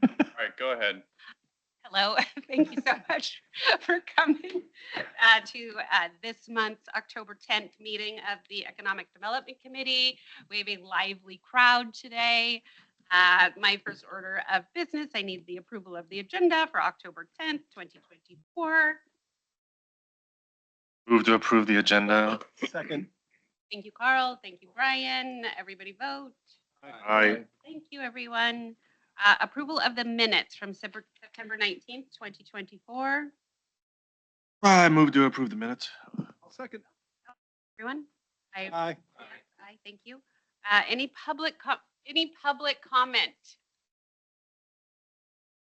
All right, go ahead. Hello, thank you so much for coming to this month's October 10th meeting of the Economic Development Committee. We have a lively crowd today. My first order of business, I need the approval of the agenda for October 10th, 2024. Move to approve the agenda. Second. Thank you, Carl. Thank you, Brian. Everybody vote. Aye. Thank you, everyone. Approval of the minutes from September 19th, 2024. I move to approve the minutes. I'll second. Everyone? Aye. Aye, thank you. Any public comment?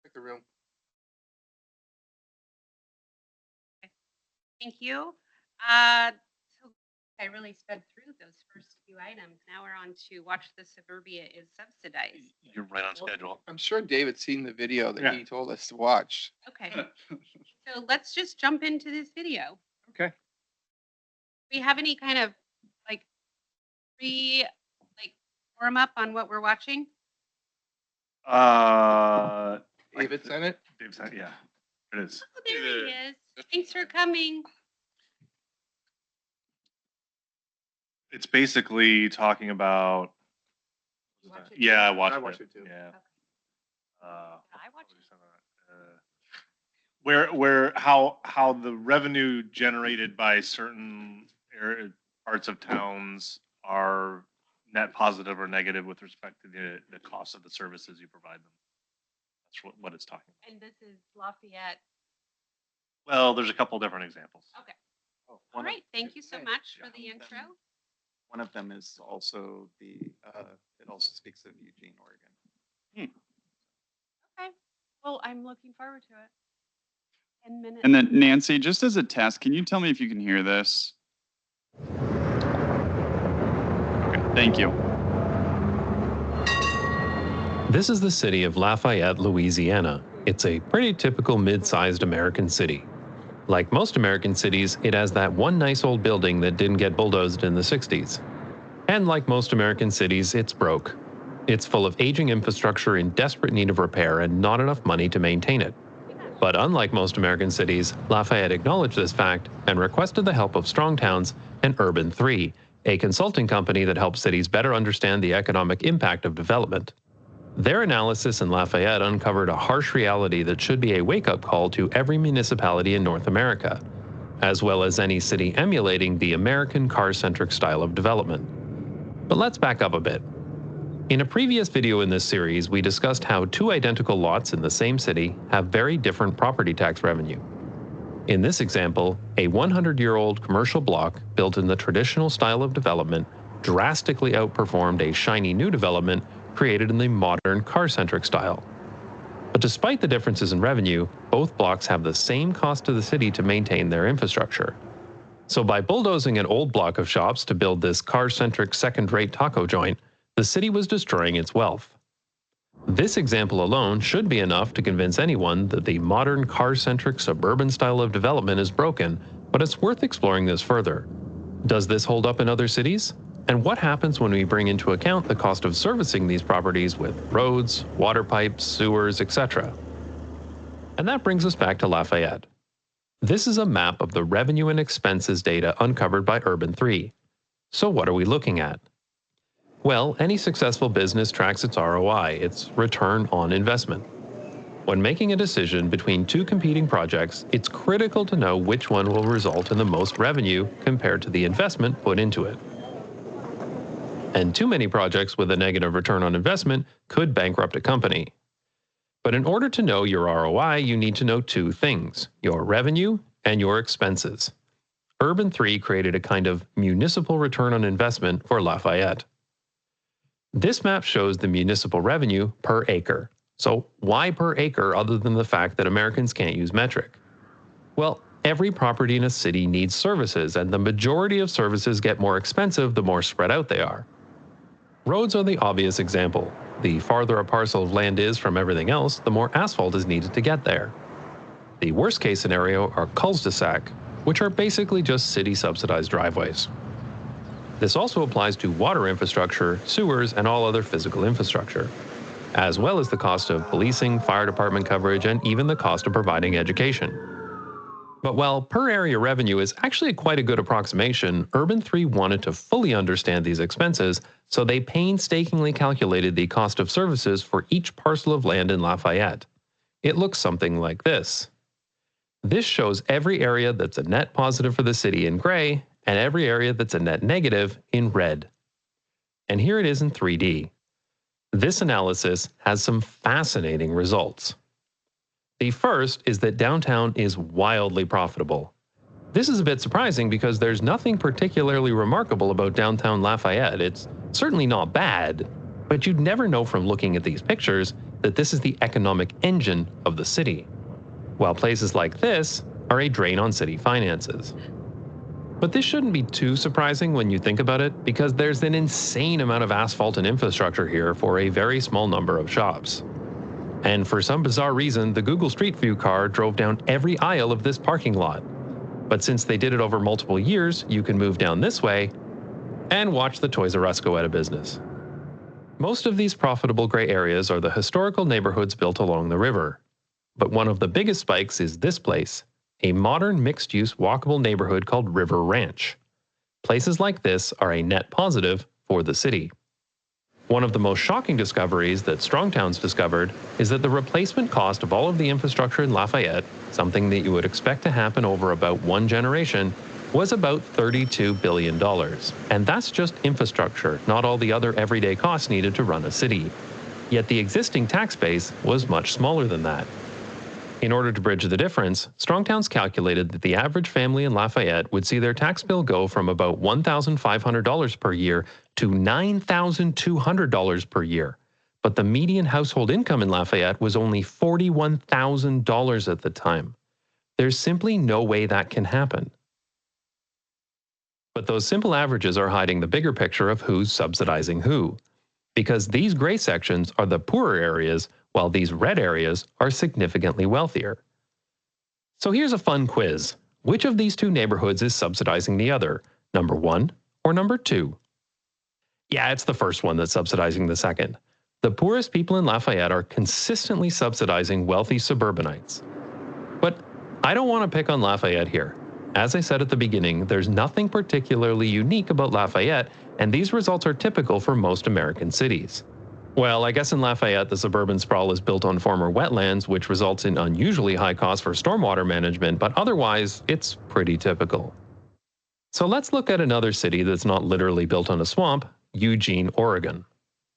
Check the room. Thank you. So I really sped through those first few items. Now we're on to watch the suburbia is subsidized. You're right on schedule. I'm sure David's seen the video that Yeah. he told us to watch. Okay, so let's just jump into this video. Okay. Do we have any kind of warm up on what we're watching? David sent it. Dave sent, yeah, it is. Oh, there he is. Thanks for coming. It's basically talking about. You watch it? Yeah, I watched I watched it too. Yeah. I watched it. How the revenue generated by certain parts of towns are net positive or negative with respect to the cost of the services you provide them. That's what it's talking about. And this is Lafayette. Well, there's a couple different examples. Okay. Oh, All right. Thank you so much for the Yeah. intro. One of them is also it also speaks of Eugene, Oregon. Okay. Well, I'm looking forward to it. 10 minutes. And then Nancy, just as a test, can you tell me if you can hear this? Okay, thank you. This is the city of Lafayette, Louisiana. It's a pretty typical mid-sized American city. Like most American cities, it has that one nice old building that didn't get bulldozed in the 60s. And like most American cities, it's broke. It's full of aging infrastructure in desperate need of repair and not enough money to maintain it. But unlike most American cities, Lafayette acknowledged this fact and requested the help of Strong Towns and Urban 3, a consulting company that helps cities better understand the economic impact of development. Their analysis in Lafayette uncovered a harsh reality that should be a wake-up call to every municipality in North America, as well as any city emulating the American car-centric style of development. But let's back up a bit. In a previous video in this series, we discussed how two identical lots in the same city have very different property tax revenue. In this example, a 100-year-old commercial block built in the traditional style of development drastically outperformed a shiny new development created in the modern car-centric style. But despite the differences in revenue, both blocks have the same cost to the city to maintain their infrastructure. So by bulldozing an old block of shops to build this car-centric second-rate taco joint, the city was destroying its wealth. This example alone should be enough to convince anyone that the modern car-centric suburban style of development is broken, but it's worth exploring this further. Does this hold up in other cities? And what happens when we bring into account the cost of servicing these properties with roads, water pipes, sewers, etc.? And that brings us back to Lafayette. This is a map of the revenue and expenses data uncovered by Urban 3. So what are we looking at? Well, any successful business tracks its ROI, its return on investment. When making a decision between two competing projects, it's critical to know which one will result in the most revenue compared to the investment put into it. And too many projects with a negative return on investment could bankrupt a company. But in order to know your ROI, you need to know two things: your revenue and your expenses. Urban 3 created a kind of municipal return on investment for Lafayette. This map shows the municipal revenue per acre. So why per acre other than the fact that Americans can't use metric? Well, every property in a city needs services, and the majority of services get more expensive the more spread out they are. Roads are the obvious example. The farther a parcel of land is from everything else, the more asphalt is needed to get there. The worst case scenario are cul-de-sac, which are basically just city-subsidized driveways. This also applies to water infrastructure, sewers, and all other physical infrastructure. as well as the cost of policing, fire department coverage, and even the cost of providing education. But while per area revenue is actually quite a good approximation, Urban 3 wanted to fully understand these expenses, so they painstakingly calculated the cost of services for each parcel of land in Lafayette. It looks something like this. This shows every area that's a net positive for the city in gray, and every area that's a net negative in red. And here it is in 3D. This analysis has some fascinating results. The first is that downtown is wildly profitable. This is a bit surprising because there's nothing particularly remarkable about downtown Lafayette. It's certainly not bad, but you'd never know from looking at these pictures that this is the economic engine of the city, while places like this are a drain on city finances. But this shouldn't be too surprising when you think about it, because there's an insane amount of asphalt and infrastructure here for a very small number of shops. And for some bizarre reason, the Google Street View car drove down every aisle of this parking lot. But since they did it over multiple years, you can move down this way and watch the Toys R Us go out of business. Most of these profitable gray areas are the historical neighborhoods built along the river. But one of the biggest spikes is this place, a modern mixed-use walkable neighborhood called River Ranch. Places like this are a net positive for the city. One of the most shocking discoveries that Strongtowns discovered is that the replacement cost of all of the infrastructure in Lafayette, something that you would expect to happen over about one generation, was about $32 billion. And that's just infrastructure, not all the other everyday costs needed to run a city. Yet the existing tax base was much smaller than that. In order to bridge the difference, Strongtowns calculated that the average family in Lafayette would see their tax bill go from about $1,500 per year to $9,200 per year. But the median household income in Lafayette was only $41,000 at the time. There's simply no way that can happen. But those simple averages are hiding the bigger picture of who's subsidizing who. Because these gray sections are the poorer areas, while these red areas are significantly wealthier. So here's a fun quiz. Which of these two neighborhoods is subsidizing the other, number 1 or number 2? Yeah, it's the first one that's subsidizing the second. The poorest people in Lafayette are consistently subsidizing wealthy suburbanites. But I don't want to pick on Lafayette here. As I said at the beginning, there's nothing particularly unique about Lafayette, and these results are typical for most American cities. Well, I guess in Lafayette, the suburban sprawl is built on former wetlands, which results in unusually high costs for stormwater management, but otherwise, it's pretty typical. So let's look at another city that's not literally built on a swamp, Eugene, Oregon.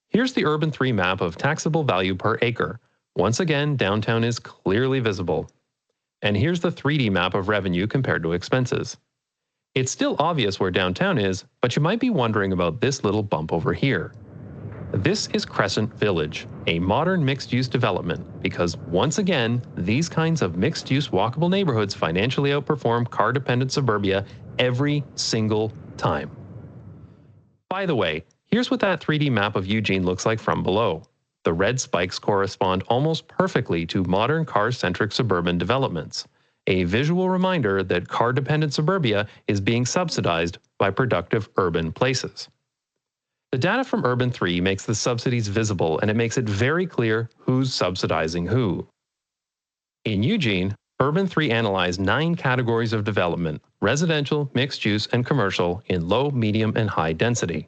Here's the Urban 3 map of taxable value per acre. Once again, downtown is clearly visible. And here's the 3D map of revenue compared to expenses. It's still obvious where downtown is, but you might be wondering about this little bump over here. This is Crescent Village, a modern mixed-use development, because once again, these kinds of mixed-use walkable neighborhoods financially outperform car-dependent suburbia every single time. By the way, here's what that 3D map of Eugene looks like from below. The red spikes correspond almost perfectly to modern car-centric suburban developments, a visual reminder that car-dependent suburbia is being subsidized by productive urban places. The data from Urban 3 makes the subsidies visible, and it makes it very clear who's subsidizing who. In Eugene, Urban 3 analyzed 9 categories of development: residential, mixed-use, and commercial in low, medium, and high density.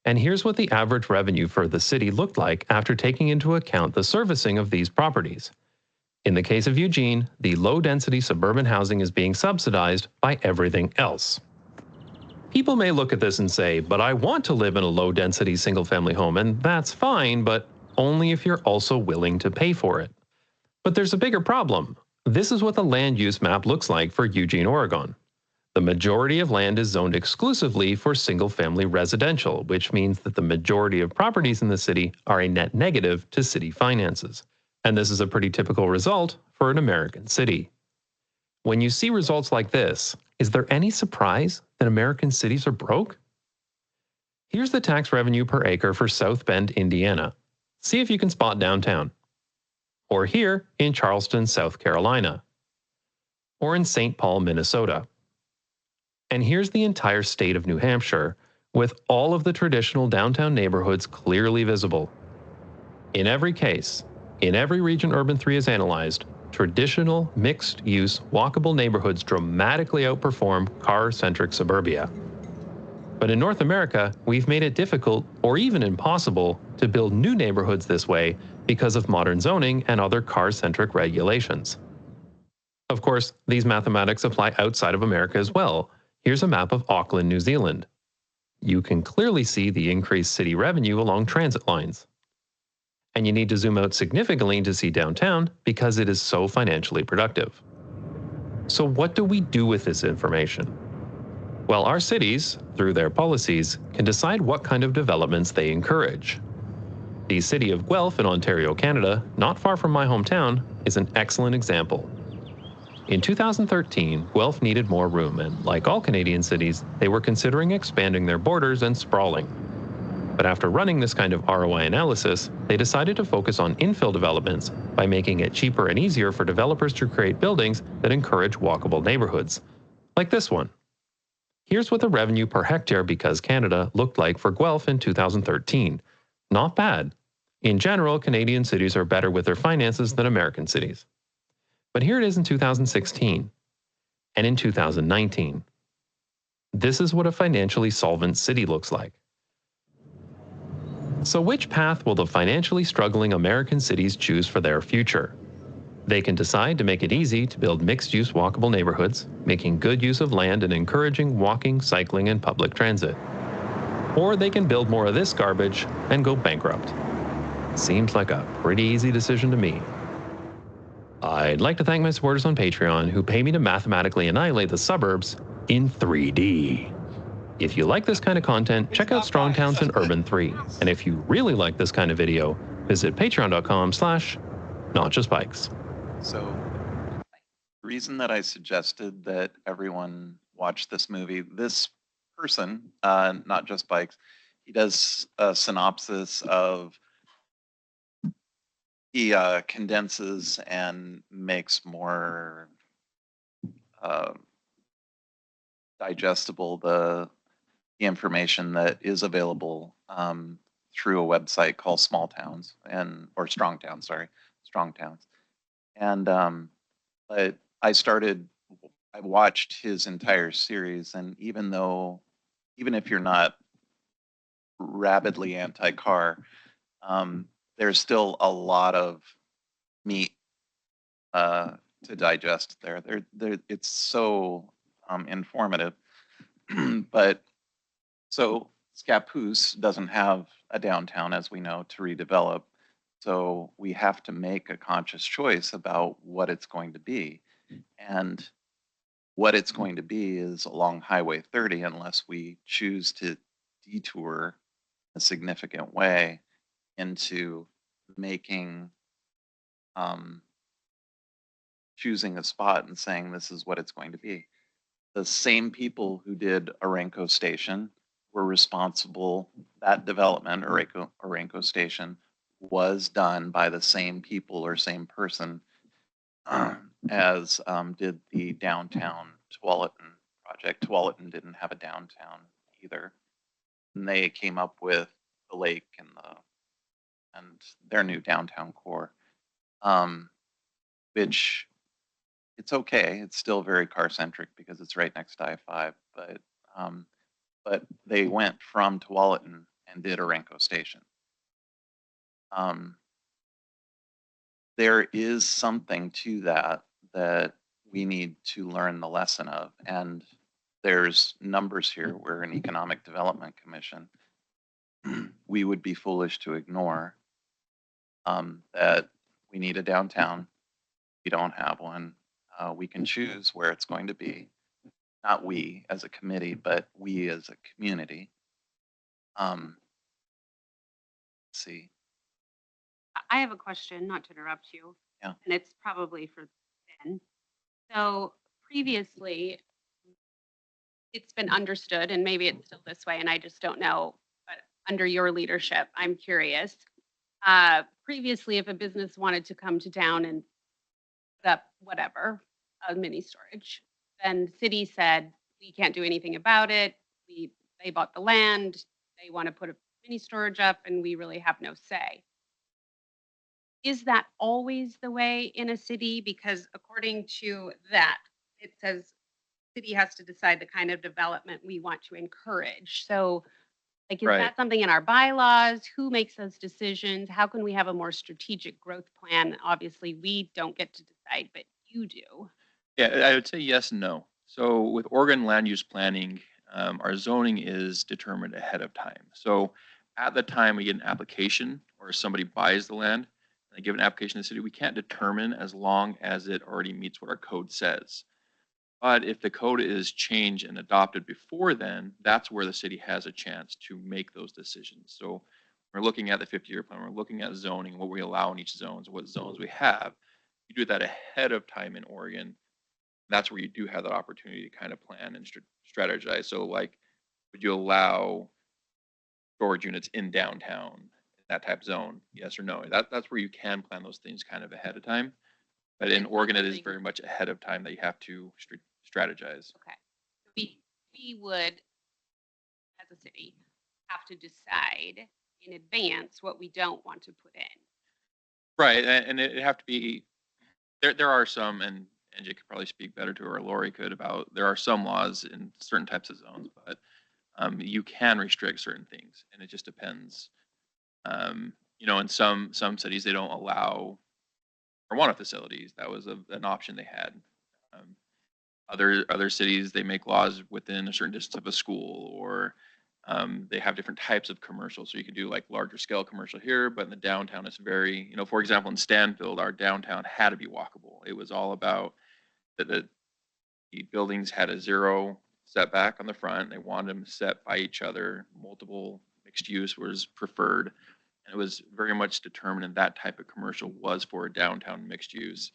And here's what the average revenue for the city looked like after taking into account the servicing of these properties. In the case of Eugene, the low-density suburban housing is being subsidized by everything else. People may look at this and say, but I want to live in a low-density single-family home, and that's fine, but only if you're also willing to pay for it. But there's a bigger problem. This is what the land use map looks like for Eugene, Oregon. The majority of land is zoned exclusively for single-family residential, which means that the majority of properties in the city are a net negative to city finances. And this is a pretty typical result for an American city. When you see results like this, is there any surprise that American cities are broke? Here's the tax revenue per acre for South Bend, Indiana. See if you can spot downtown. Or here in Charleston, South Carolina. Or in St. Paul, Minnesota. And here's the entire state of New Hampshire, with all of the traditional downtown neighborhoods clearly visible. In every case, in every region Urban 3 is analyzed, traditional mixed-use walkable neighborhoods dramatically outperform car-centric suburbia. But in North America, we've made it difficult or even impossible to build new neighborhoods this way because of modern zoning and other car-centric regulations. Of course, these mathematics apply outside of America as well. Here's a map of Auckland, New Zealand. You can clearly see the increased city revenue along transit lines. And you need to zoom out significantly to see downtown because it is so financially productive. So what do we do with this information? Well, our cities, through their policies, can decide what kind of developments they encourage. The city of Guelph in Ontario, Canada, not far from my hometown, is an excellent example. In 2013, Guelph needed more room, and like all Canadian cities, they were considering expanding their borders and sprawling. But after running this kind of ROI analysis, they decided to focus on infill developments by making it cheaper and easier for developers to create buildings that encourage walkable neighborhoods, like this one. Here's what the revenue per hectare because Canada looked like for Guelph in 2013. Not bad. In general, Canadian cities are better with their finances than American cities. But here it is in 2016 and in 2019. This is what a financially solvent city looks like. So which path will the financially struggling American cities choose for their future? They can decide to make it easy to build mixed-use walkable neighborhoods, making good use of land and encouraging walking, cycling, and public transit. Or they can build more of this garbage and go bankrupt. Seems like a pretty easy decision to me. I'd like to thank my supporters on Patreon who pay me to mathematically annihilate the suburbs in 3D. If you like this kind of content, check out Strong Towns and Urban 3. And if you really like this kind of video, visit patreon.com/notjustbikes. So, the reason that I suggested that everyone watch this movie, this person, Not Just Bikes, he does a synopsis of, he condenses and makes more digestible the information that is available through a website called Small Towns or Strong Towns, Strong Towns. And but I watched his entire series, and even if you're not rabidly anti-car, there's still a lot of meat to digest there. It's so informative. But so Scappoose doesn't have a downtown, as we know, to redevelop. So we have to make a conscious choice about what it's going to be. And what it's going to be is along Highway 30, unless we choose to detour a significant way into making, choosing a spot and saying this is what it's going to be. The same people who did Orenco Station were responsible, that development, Orenco Station, was done by the same people or same person as did the downtown Tualatin project. Tualatin didn't have a downtown either. And they came up with the lake and their new downtown core, which it's okay. It's still very car centric because it's right next to I-5, but they went from Tualatin and did Orenco Station. There is something to that we need to learn the lesson of, and there's numbers here. We're an economic development commission. We would be foolish to ignore that we need a downtown. We don't have one. We can choose where it's going to be. Not we as a committee, but we as a community. Let's see. I have a question, not to interrupt you. Yeah. And it's probably for Ben. So previously, it's been understood, and maybe it's still this way, and I just don't know, but under your leadership, I'm curious. Previously, if a business wanted to come to town and put up whatever, a mini storage, then the city said, we can't do anything about it. They bought the land, they want to put a mini storage up, and we really have no say. is that always the way in a city? Because according to that, it says city has to decide the kind of development we want to encourage. So like, is Right. that something in our bylaws? Who makes those decisions? How can we have a more strategic growth plan? Obviously, we don't get to decide, but you do. Yeah, I would say yes and no. So with Oregon land use planning, our zoning is determined ahead of time. So at the time we get an application or somebody buys the land, and they give an application to the city, we can't determine as long as it already meets what our code says. But if the code is changed and adopted before then, that's where the city has a chance to make those decisions. So we're looking at the 50-year plan, we're looking at zoning, what we allow in each zones, what zones we have. You do that ahead of time in Oregon. That's where you do have that opportunity to kind of plan and strategize. So like, would you allow storage units in downtown, that type of zone? Yes or no? That's where you can plan those things kind of ahead of time. But in It's Oregon, it is something- very much ahead of time that you have to strategize. Okay. We would, as a city, have to decide in advance what we don't want to put in. Right, and it have to be, there are some, and NJ could probably speak better to, or Lori could, about, there are some laws in certain types of zones, but you can restrict certain things, and it just depends. You know, in some cities, they don't allow marijuana facilities. That was an option they had. Other cities, they make laws within a certain distance of a school, or they have different types of commercial. So you can do like larger scale commercial here, but in the downtown, it's very, you know, for example, in Stanfield, our downtown had to be walkable. It was all about that the buildings had a 0 setback on the front. They wanted them set by each other. Multiple mixed use was preferred. And it was very much determined, and that type of commercial was for a downtown mixed use,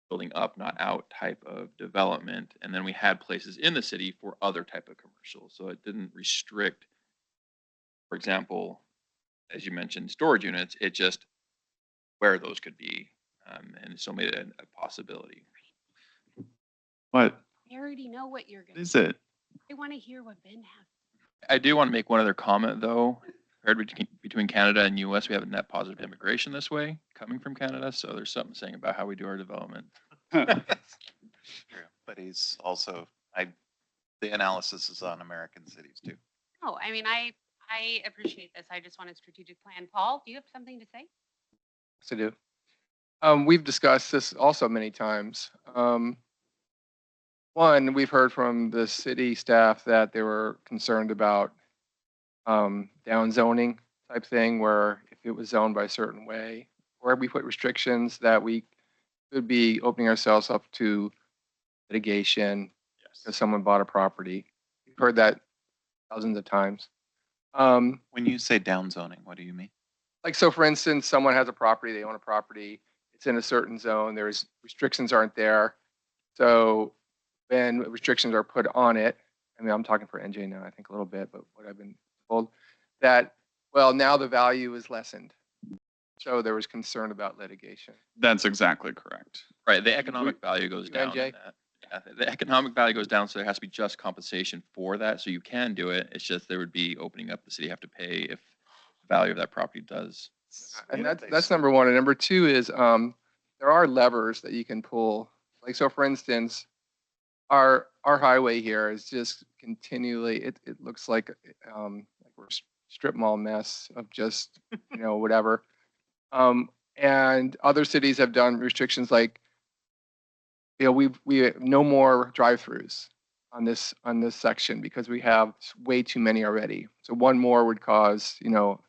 building up, not out type of development. And then we had places in the city for other type of commercial. So it didn't restrict, for example, as you mentioned, storage units, it just where those could be. And so made it a possibility. What I already know what you're going to is it? I want to hear what Ben has. I do want to make one other comment though. Compared between Canada and US, we have a net positive immigration this way coming from Canada. So there's something saying about how we do our development. True. But he's also, the analysis is on American cities too. Oh, I mean, I appreciate this. I just want a strategic plan. Paul, do you have something to say? Yes, I do. We've discussed this also many times. One, we've heard from the city staff that they were concerned about down zoning type thing, where if it was zoned by a certain way, or we put restrictions that we could be opening ourselves up to litigation because someone bought a property. We've heard that thousands of times. When you say down zoning, what do you mean? Like, so for instance, someone has a property, they own a property, it's in a certain zone, there's restrictions aren't there. So when restrictions are put on it, I mean, I'm talking for NJ now, I think a little bit, but what I've been told, that, well, now the value is lessened. So there was concern about litigation. That's exactly correct. Right. The economic value goes you, down. NJ? in that. Yeah, the economic value goes down, so there has to be just compensation for that. So you can do it. It's just there would be opening up, the city have to pay if the value of that property does. And that's number one. And number two is there are levers that you can pull. Like, so for instance, our highway here is just continually, it looks like we're a strip mall mess of just, you know, whatever. And other cities have done restrictions like, you know, we no more drive-throughs on this section because we have way too many already. So one more would cause, you know,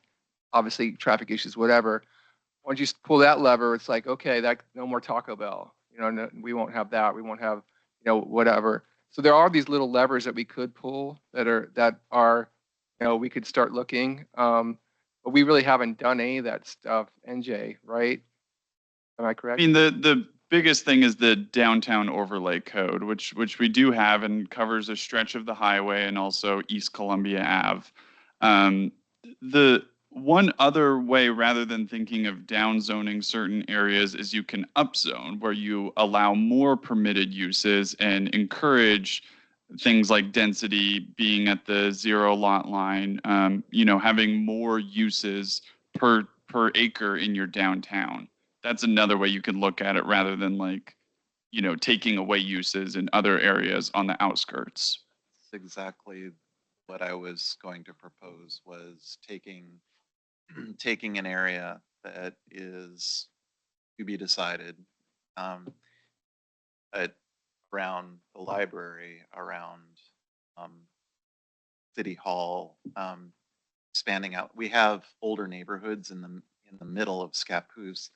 obviously traffic issues, whatever. Once you pull that lever, it's like, okay, that no more Taco Bell. You know, no, we won't have that. We won't have, you know, whatever. So there are these little levers that we could pull that are, you know, we could start looking. But we really haven't done any of that stuff, NJ, right? Am I I correct? mean, the biggest thing is the downtown overlay code, which we do have and covers a stretch of the highway and also East Columbia Ave. The one other way, rather than thinking of downzoning certain areas, is you can upzone, where you allow more permitted uses and encourage things like density, being at the 0 lot line, you know, having more uses per acre in your downtown. that's another way you can look at it rather than like, taking away uses in other areas on the outskirts. That's exactly what I was going to propose, was taking taking an area that is to be decided, um, but around the library, around um, City Hall, expanding out. We have older neighborhoods in the middle of Scappoose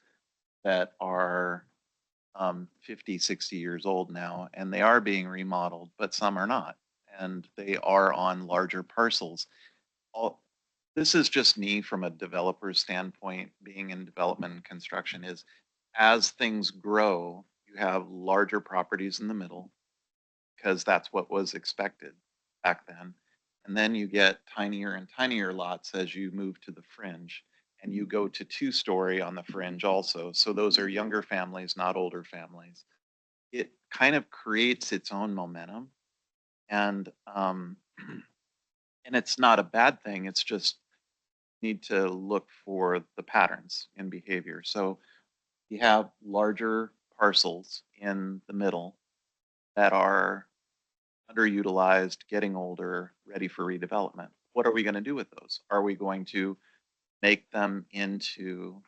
that are 50, 60 years old now, and they are being remodeled, but some are not. And they are on larger parcels. All, this is just me from a developer's standpoint, being in development and construction, is as things grow, you have larger properties in the middle because that's what was expected back then. And then you get tinier and tinier lots as you move to the fringe, and you go to 2-story on the fringe also. So those are younger families, not older families. It kind of creates its own momentum, and and it's not a bad thing. It's just need to look for the patterns in behavior. So you have larger parcels in the middle that are underutilized, getting older, ready for redevelopment. What are we going to do with those? Are we going to make them into,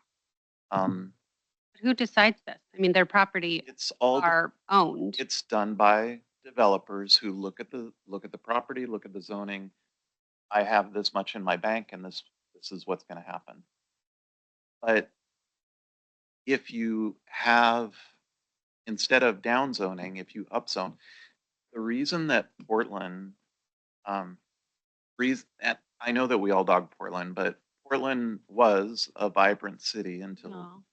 Who decides this? I mean, their property it's all, are owned. it's done by developers who look at the property, look at the zoning. I have this much in my bank and this is what's going to happen. But if you have, instead of down zoning, if you up zone, the reason that Portland, and I know that we all dog Portland, but Portland was a vibrant city until No.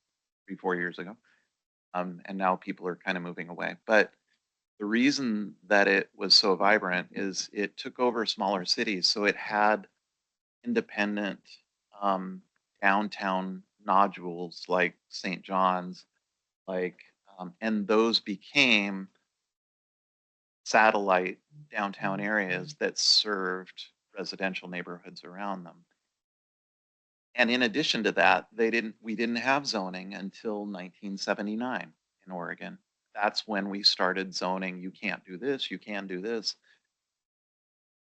3-4 years ago. And now people are kind of moving away. But the reason that it was so vibrant is it took over smaller cities. So it had independent downtown nodules like St. John's, and those became satellite downtown areas that served residential neighborhoods around them. And in addition to that, we didn't have zoning until 1979 in Oregon. That's when we started zoning. You can't do this, you can do this.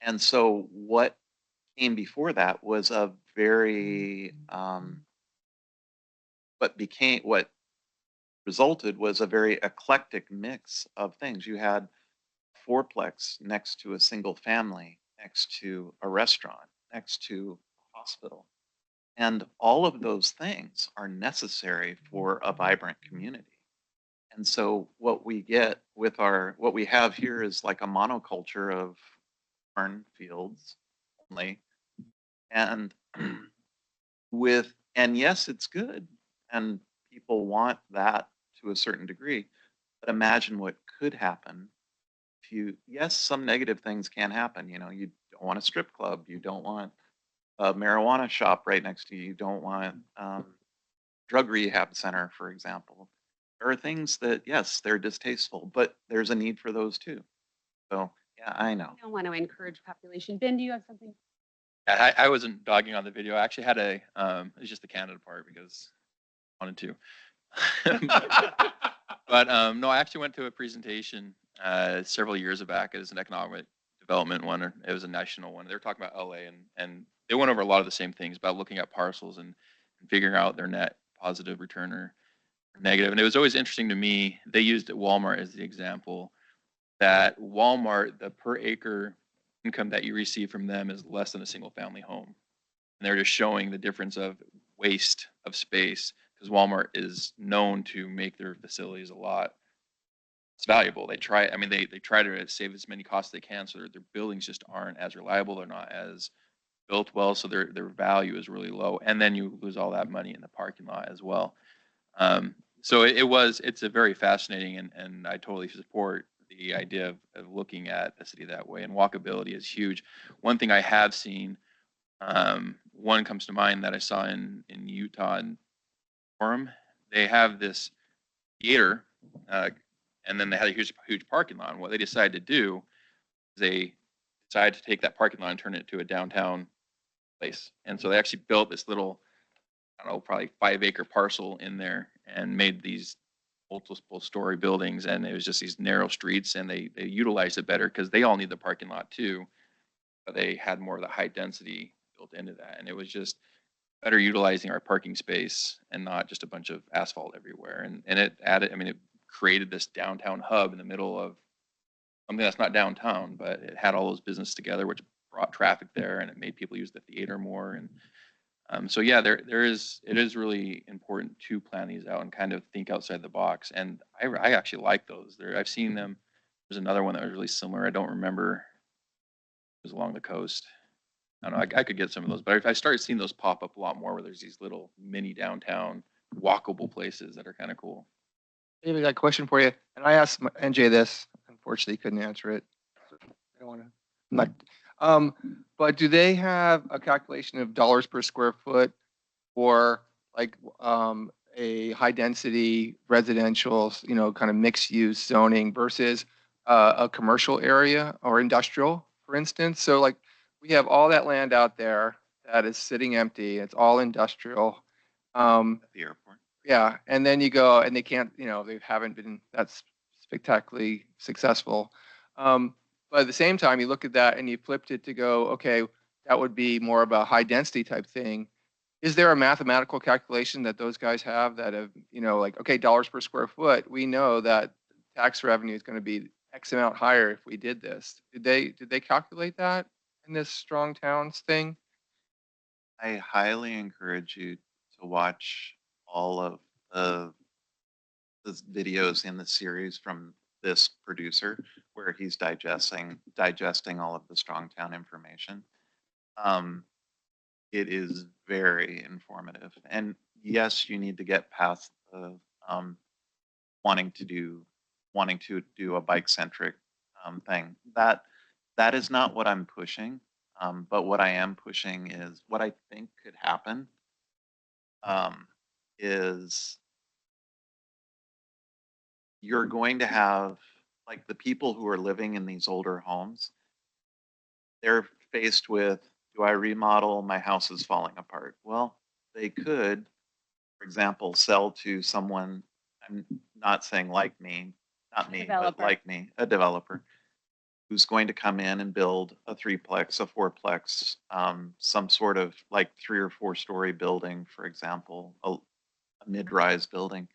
And so what came before that was a very, what resulted was a very eclectic mix of things. You had fourplex next to a single family, next to a restaurant, next to a hospital. And all of those things are necessary for a vibrant community. And so what we get with what we have here is like a monoculture of corn fields only. And and yes, it's good. And people want that to a certain degree. But imagine what could happen if yes, some negative things can happen. You don't want a strip club. You don't want a marijuana shop right next to you. You don't want drug rehab center, for example. There are things that, yes, they're distasteful, but there's a need for those too. So yeah, I know. I don't want to encourage population. Ben, do you have something? I wasn't dogging on the video. I actually had it was just the Canada part because I wanted to. But no, I actually went to a presentation several years back. It was an economic development one. Or it was a national one. They were talking about LA and they went over a lot of the same things about looking at parcels and figuring out their net positive return or negative. And it was always interesting to me. They used Walmart as the example, that Walmart, the per acre income that you receive from them is less than a single family home. And they're just showing the difference of waste of space because Walmart is known to make their facilities a lot less valuable. They try to save as many costs as they can so their buildings just aren't as reliable. They're not as built well, so their value is really low. And then you lose all that money in the parking lot as well. So it's a very fascinating and I totally support the idea of looking at a city that way, and walkability is huge. One thing I have seen, one comes to mind that I saw in Utah in Forum. They have this theater, and then they had a huge parking lot. And what they decided to do is they decided to take that parking lot and turn it into a downtown place. And so they actually built this little I don't know, probably 5 acre parcel in there and made these multiple story buildings, and it was just these narrow streets, and they utilized it better because they all need the parking lot too, but they had more of the high density built into that, and it was just better utilizing our parking space and not just a bunch of asphalt everywhere. And it added, I mean, it created this downtown hub in the middle of something that's not downtown, but it had all those businesses together, which brought traffic there, and it made people use the theater more. And so yeah, it is really important to plan these out and kind of think outside the box. And I actually like those. I've seen them. There's another one that was really similar. I don't remember. It was along the coast. I don't know. I could get some of those, but I started seeing those pop up a lot more where there's these little mini downtown walkable places that are kind of cool. David, I got a question for you. And I asked NJ this. Unfortunately, he couldn't answer it. I don't want to. I'm not. But do they have a calculation of dollars per square foot for like a high density residential, you know, kind of mixed use zoning versus a commercial area or industrial, for instance? So like we have all that land out there that is sitting empty. It's all industrial. At the airport. Yeah, and then you go and they can't, you know, they haven't been that spectacularly successful. But at the same time, you look at that and you flipped it to go, okay, that would be more of a high density type thing. Is there a mathematical calculation that those guys have that have, you know, like, okay, dollars per square foot, we know that tax revenue is going to be X amount higher if we did this. Did they calculate that in this strong towns thing? I highly encourage you to watch all of the videos in the series from this producer where he's digesting all of the Strongtown information. It is very informative. And yes, you need to get past the wanting to do a bike centric thing. That is not what I'm pushing. But what I am pushing is what I think could happen is you're going to have like the people who are living in these older homes, they're faced with, do I remodel? My house is falling apart. Well, they could, for example, sell to someone, I'm not saying like me, not me, but Developer. like me, a developer who's going to come in and build a threeplex, a fourplex, some sort of like 3 or 4 story building, for example, a mid-rise building.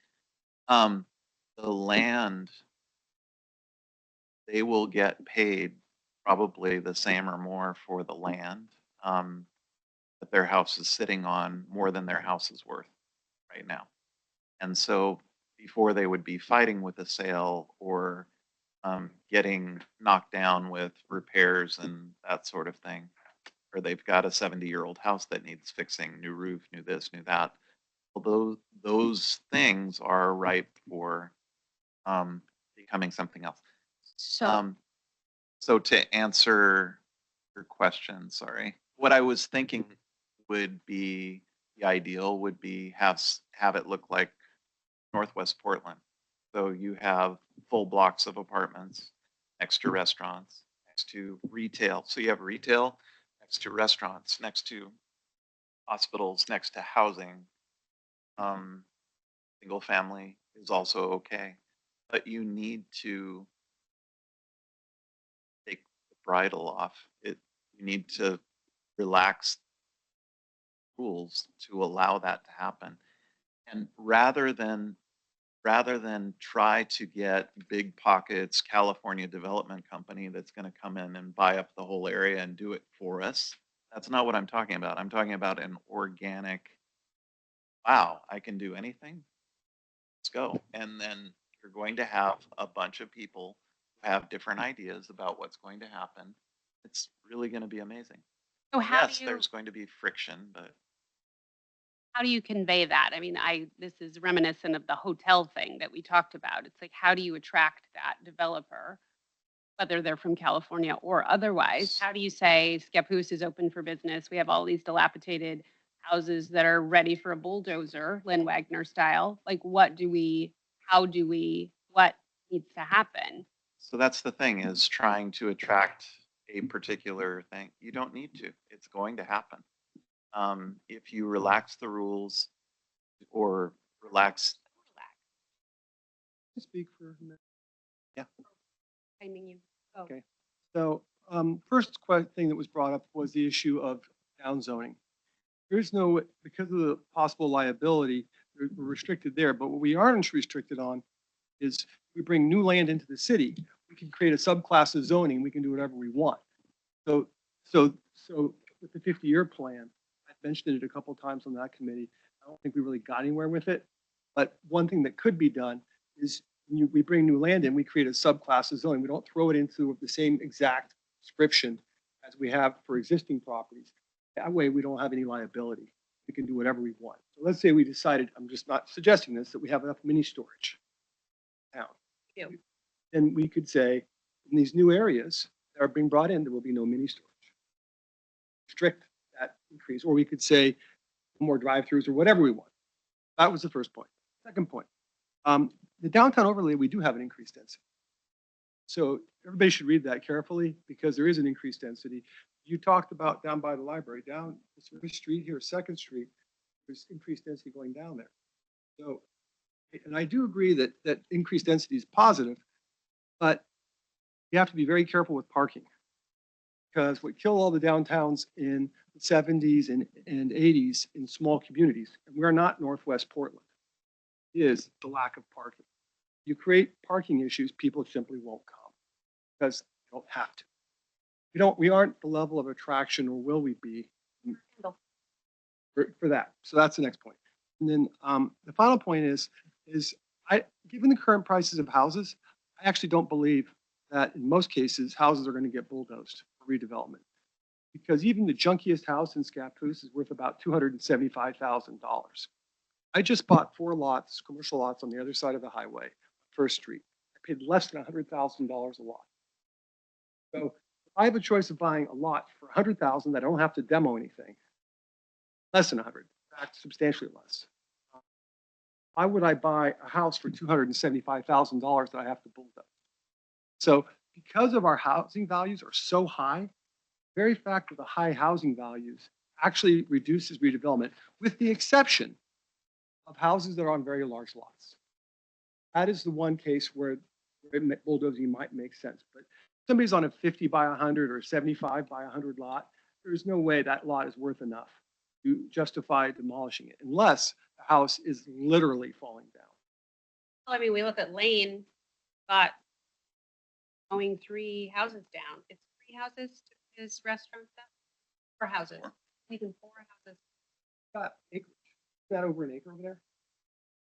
The land, they will get paid probably the same or more for the land that their house is sitting on, more than their house is worth right now. And so before they would be fighting with a sale or getting knocked down with repairs and that sort of thing, or they've got a 70-year-old house that needs fixing, new roof, new this, new that. Although those things are ripe for becoming something else. So, So to answer your question, sorry, what I was thinking would be the ideal would be have it look like Northwest Portland. So you have full blocks of apartments next to restaurants, next to retail. So you have retail next to restaurants, next to hospitals, next to housing. Single family is also okay, but you need to take the bridle off. You need to relax rules to allow that to happen. And rather than try to get big pockets California development company that's going to come in and buy up the whole area and do it for us, that's not what I'm talking about. I'm talking about an organic, wow, I can do anything. Let's go. And then you're going to have a bunch of people who have different ideas about what's going to happen. It's really going to be amazing. so how Yes, do you there's going to be friction, but how do you convey that? I mean, this is reminiscent of the hotel thing that we talked about. It's like, how do you attract that developer, whether they're from California or otherwise? How do you say Scappoose is open for business? We have all these dilapidated houses that are ready for a bulldozer, Lynn Wagner style. Like, what needs to happen? so that's the thing is trying to attract a particular thing. You don't need to. It's going to happen. If you relax the rules, or relax. Speak for a minute. Timing you. Oh. Okay. So first thing that was brought up was the issue of downzoning. There's no, because of the possible liability, we're restricted there, but what we aren't restricted on is we bring new land into the city, we can create a subclass of zoning, we can do whatever we want. So with the 50-year plan, I mentioned it a couple of times on that committee. I don't think we really got anywhere with it. But one thing that could be done is when we bring new land in, we create a subclass of zoning. We don't throw it into the same exact description as we have for existing properties. That way we don't have any liability. We can do whatever we want. So let's say we decided, I'm just not suggesting this, that we have enough mini storage in town. You. Then we could say, in these new areas that are being brought in, there will be no mini storage. Restrict that increase, or we could say more drive-throughs or whatever we want. That was the first point. Second point, the downtown overlay, we do have an increased density. So everybody should read that carefully because there is an increased density. You talked about down by the library, down this street here, 2nd Street, there's increased density going down there. So, and I do agree that increased density is positive, but you have to be very careful with parking. Because what killed all the downtowns in the 70s and 80s in small communities, and we're not Northwest Portland, is the lack of parking. You create parking issues, people simply won't come because they don't have to. We aren't the level of attraction, or will we be for that? So that's the next point. And then the final point is given the current prices of houses, I actually don't believe that in most cases houses are going to get bulldozed for redevelopment, because even the junkiest house in Scappoose is worth about $275,000. I just bought 4 lots, commercial lots on the other side of the highway, 1st Street. I paid less than $100,000 a lot. So if I have a choice of buying a lot for $100,000 that I don't have to demo anything, less than 100, in fact, substantially less. Why would I buy a house for $275,000 that I have to bulldoze? So because of our housing values are so high, the very fact of the high housing values actually reduces redevelopment, with the exception of houses that are on very large lots. That is the one case where bulldozing might make sense. But if somebody's on a 50 by 100 or 75 by 100 lot, there's no way that lot is worth enough to justify demolishing it, unless the house is literally falling down. Well, I mean, we look at Lane, got going 3 houses down. It's 3 houses to his restaurant stuff? 4 houses. Even 4 houses. Got acreage. Is that over an acre over there?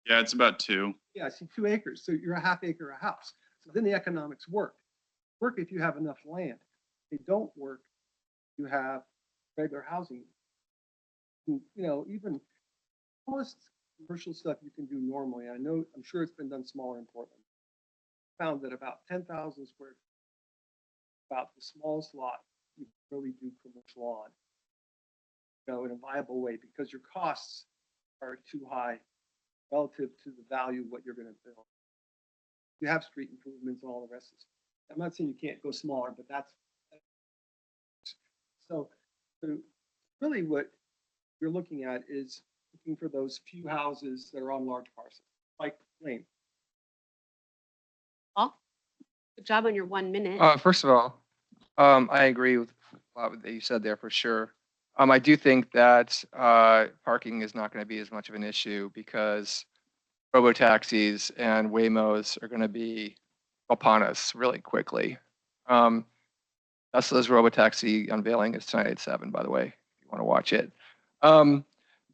Yeah, it's about 2. Yeah, I see 2 acres. So you're a half acre a house. So then the economics work. Work if you have enough land. If they don't work, you have regular housing. You know, even most commercial stuff you can do normally. I'm sure it's been done smaller in Portland. Found that about 10,000 square feet, about the smallest lot you can really do commercial on, in a viable way, because your costs are too high relative to the value of what you're going to build. You have street improvements and all the rest of it. I'm not saying you can't go smaller, but that's so really what you're looking at is looking for those few houses that are on large parcels, like Lane. Paul, good job on your 1 minute. First of all, I agree with a lot that you said there for sure. I do think that parking is not going to be as much of an issue because robo-taxis and Waymos are going to be upon us really quickly. Tesla's robo-taxi unveiling is tonight at 7, by the way, if you want to watch it.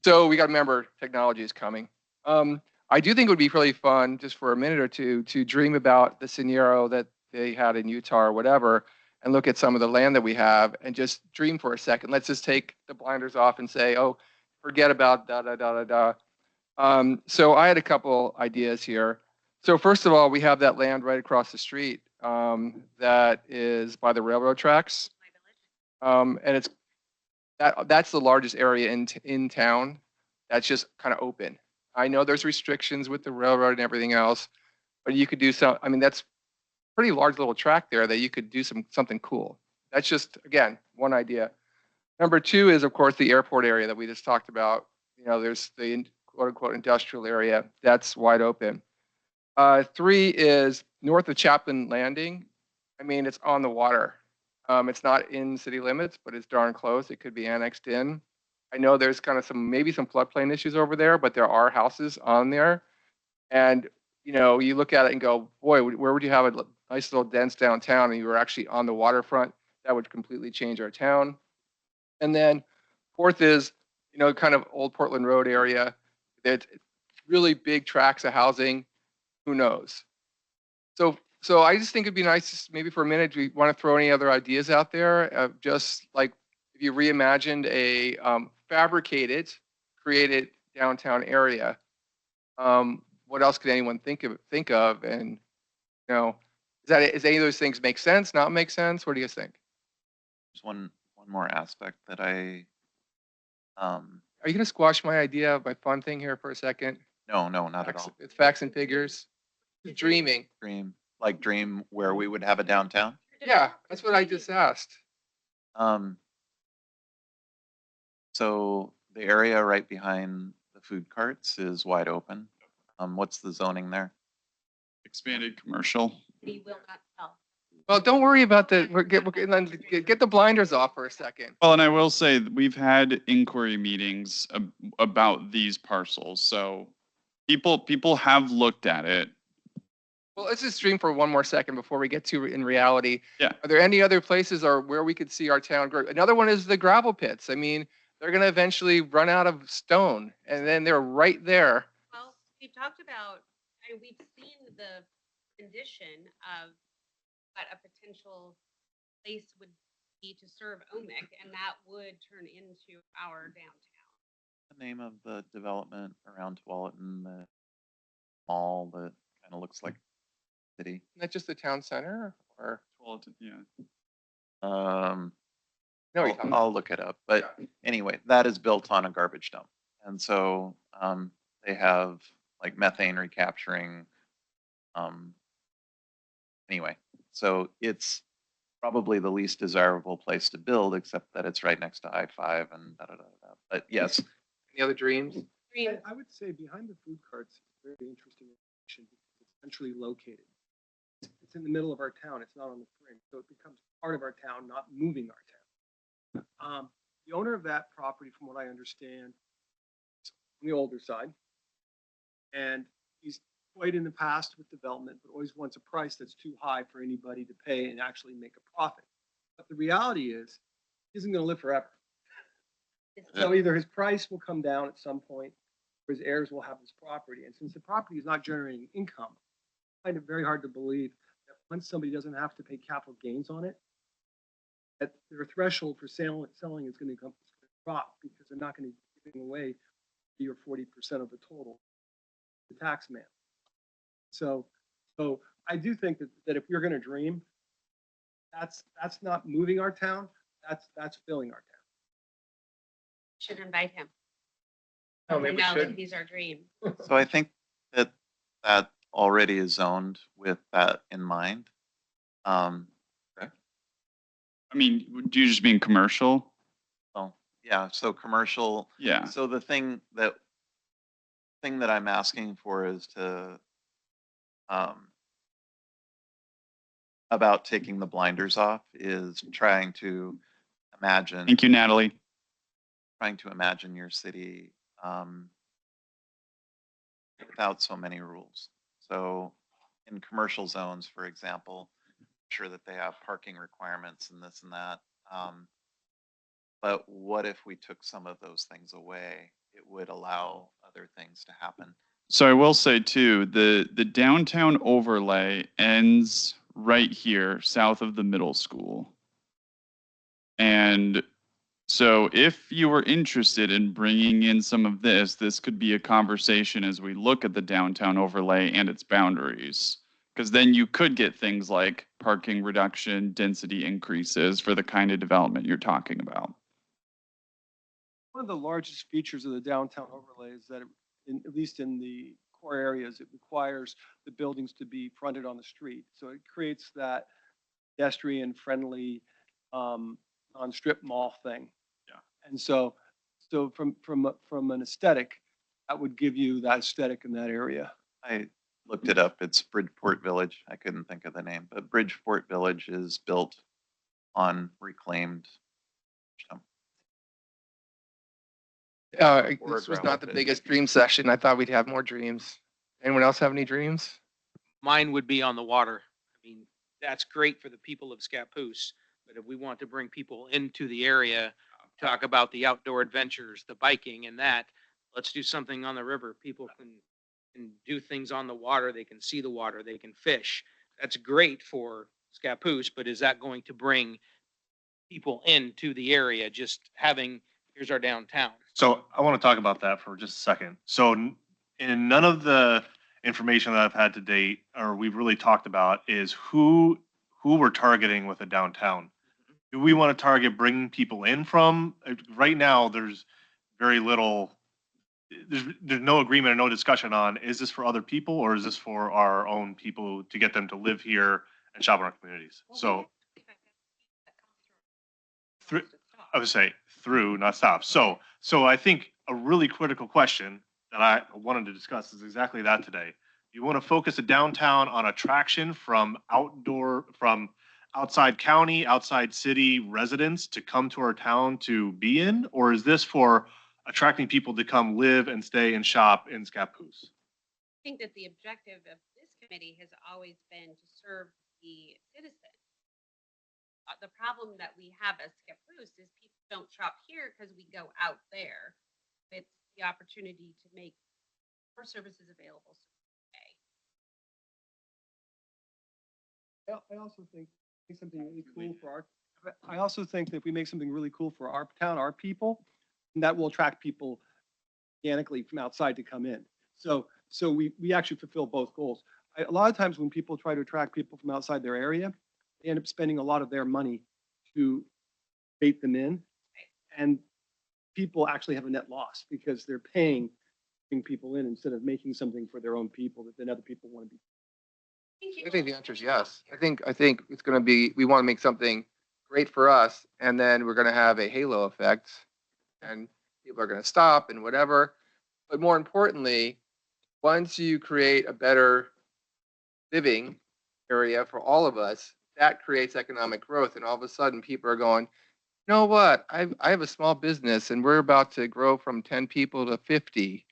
So we got to remember technology is coming. I do think it would be really fun just for a minute or two to dream about the scenario that they had in Utah or whatever, and look at some of the land that we have and just dream for a second. Let's just take the blinders off and say, oh, forget about da da da da da. So I had a couple ideas here. So first of all, we have that land right across the street that is by the railroad tracks, and it's that's the largest area in town that's just kind of open. I know there's restrictions with the railroad and everything else, but you could do some. I mean, that's a pretty large little tract there that you could do something cool. That's just, again, one idea. Number 2 is, of course, the airport area that we just talked about. There's the quote unquote industrial area. That's wide open. 3 is north of Chaplin Landing. I mean, it's on the water. It's not in city limits, but it's darn close. It could be annexed in. I know there's kind of maybe some floodplain issues over there, but there are houses on there. And, you know, you look at it and go, boy, where would you have a nice little dense downtown and you were actually on the waterfront? That would completely change our town. And then 4th is, you know, kind of Old Portland Road area. It's really big tracts of housing. Who knows? So I just think it'd be nice, maybe for a minute, do we want to throw any other ideas out there? Just like if you reimagined a fabricated, created downtown area, what else could anyone think of? And, you know, is any of those things make sense, not make sense? What do you guys think? There's one more aspect that Are you going to squash my idea of my fun thing here for a second? no, not at all. It's facts and figures. Dreaming. Dream where we would have a downtown. Yeah, that's what I just asked. So the area right behind the food carts is wide open. What's the zoning there? Expanded commercial. We will not sell. Well, don't worry about the, get the blinders off for a second. Well, and I will say that we've had inquiry meetings about these parcels. So people have looked at it. Well, let's just dream for one more second before we get to in reality. Yeah. Are there any other places or where we could see our town grow? Another one is the gravel pits. I mean, they're going to eventually run out of stone and then they're right there. Well, we've talked about, and we've seen the condition of what a potential place would be to serve OMIC, and that would turn into our downtown. The name of the development around Tualatin, the mall that kind of looks like a city. Isn't that just the town center or? Yeah. Um, No, you're talking- I'll look it up. But anyway, that is built on a garbage dump. And so they have like methane recapturing. Anyway, so it's probably the least desirable place to build, except that it's right next to I-5 and da da da da. But yes, Any other dreams? Dream. I would say behind the food carts, it's very interesting location because it's centrally located. It's in the middle of our town. It's not on the fringe, so it becomes part of our town, not moving our town. The owner of that property, from what I understand, is on the older side. And he's toyed in the past with development, but always wants a price that's too high for anybody to pay and actually make a profit. But the reality is, he isn't going to live forever. So either his price will come down at some point, or his heirs will have this property. And since the property is not generating income, I find it very hard to believe that once somebody doesn't have to pay capital gains on it, that their threshold for selling is going to drop because they're not going to be giving away 30 or 40% of the total to the tax man. So I do think that if we're going to dream, that's not moving our town. That's filling our town. Should invite him. No, We maybe we know that shouldn't. he's our dream. so I think that already is zoned with that in mind. I mean, do you just mean commercial? Oh, yeah, so commercial. Yeah. So the thing that I'm asking for is to about taking the blinders off is trying to imagine Thank you, Natalie. your city without so many rules. So in commercial zones, for example, I'm sure that they have parking requirements and this and that. But what if we took some of those things away? It would allow other things to happen. So I will say too, the downtown overlay ends right here south of the middle school. And so if you were interested in bringing in some of this could be a conversation as we look at the downtown overlay and its boundaries. Because then you could get things like parking reduction, density increases for the kind of development you're talking about. One of the largest features of the downtown overlay is that, at least in the core areas, it requires the buildings to be fronted on the street. So it creates that pedestrian-friendly on-strip mall thing. Yeah. And so from an aesthetic, that would give you that aesthetic in that area. I looked it up. It's Bridgeport Village. I couldn't think of the name, but Bridgeport Village is built on reclaimed. Or This was gravel not the pit. biggest dream session. I thought we'd have more dreams. Anyone else have any dreams? Mine would be on the water. I mean, that's great for the people of Scappoose, but if we want to bring people into the area, talk about the outdoor adventures, the biking and that, let's do something on the river. People can do things on the water. They can see the water. They can fish. That's great for Scappoose, but is that going to bring people into the area? Just having, here's our downtown. So I want to talk about that for just a second. So in none of the information that I've had to date, or we've really talked about, is who we're targeting with a downtown. Do we want to target bringing people in from? Right now, there's very little. There's no agreement or no discussion on, is this for other people or is this for our own people to get them to live here and shop in our communities? So through, I would say through, not stop. So I think a really critical question that I wanted to discuss is exactly that today. You want to focus a downtown on attraction from outside county, outside city residents to come to our town to be in, or is this for attracting people to come live and stay and shop in Scappoose? I think that the objective of this committee has always been to serve the citizen. The problem that we have as Scappoose is people don't shop here because we go out there. It's the opportunity to make more services available. I also think something really cool for I also think that if we make something really cool for our town, our people, that will attract people organically from outside to come in. So we actually fulfill both goals. A lot of times when people try to attract people from outside their area, they end up spending a lot of their money to bait them in. And people actually have a net loss because they're paying people in instead of making something for their own people that then other people want to be. I think the answer is yes. I think it's going to be, we want to make something great for us, and then we're going to have a halo effect, and people are going to stop and whatever. But more importantly, once you create a better living area for all of us, that creates economic growth, and all of a sudden people are going, you know what? I have a small business, and we're about to grow from 10 people to 50.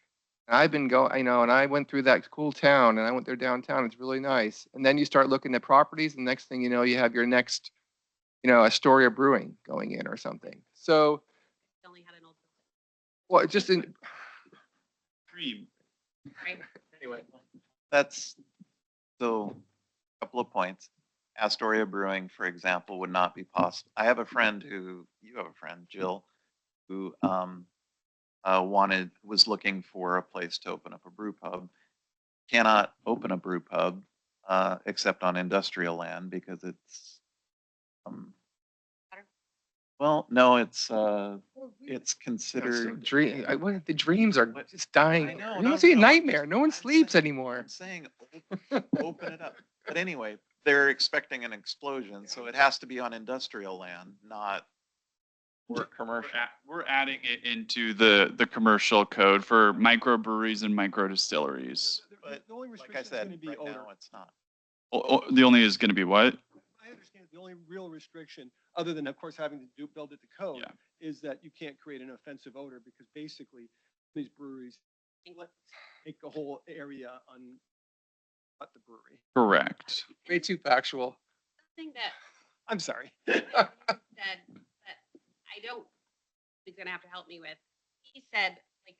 I've been going, and I went through that cool town and I went there downtown. It's really nice. And then you start looking at properties, and next thing you know, you have your next, Astoria Brewing going in or something. So, Only had an old well, it just in, Dream. right? Anyway, that's so a couple of points. Astoria Brewing, for example, would not be possible. You have a friend, Jill, who was looking for a place to open up a brew pub. Cannot open a brew pub except on industrial land because it's well, no, it's considered. the dreams are just dying. I know, You no, don't see a no, nightmare. No one I'm sleeps saying- anymore. I'm saying open it up. But anyway, they're expecting an explosion, so it has to be on industrial land, not or commercial. We're adding it into the commercial code for microbreweries and micro distilleries. But The only like I restriction is said, going to be right odor. now it's not. The only is going to be what? I understand the only real restriction, other than of course having to build it to code, Yeah. is that you can't create an offensive odor because basically these breweries make the whole area on not the brewery. Correct. Way too factual. Something that I'm sorry. that I don't, he's gonna have to help me with. He said, like,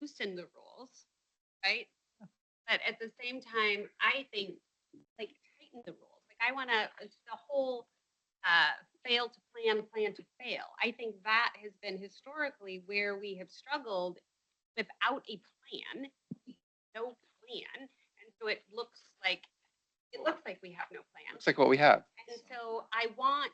loosen the rules, right? But at the same time, I think, like, tighten the rules. Like, I wanna, the whole, fail to plan, plan to fail. I think that has been historically where we have struggled without a plan, no plan. And so it looks like we have no plan. Looks like what we have. And so I want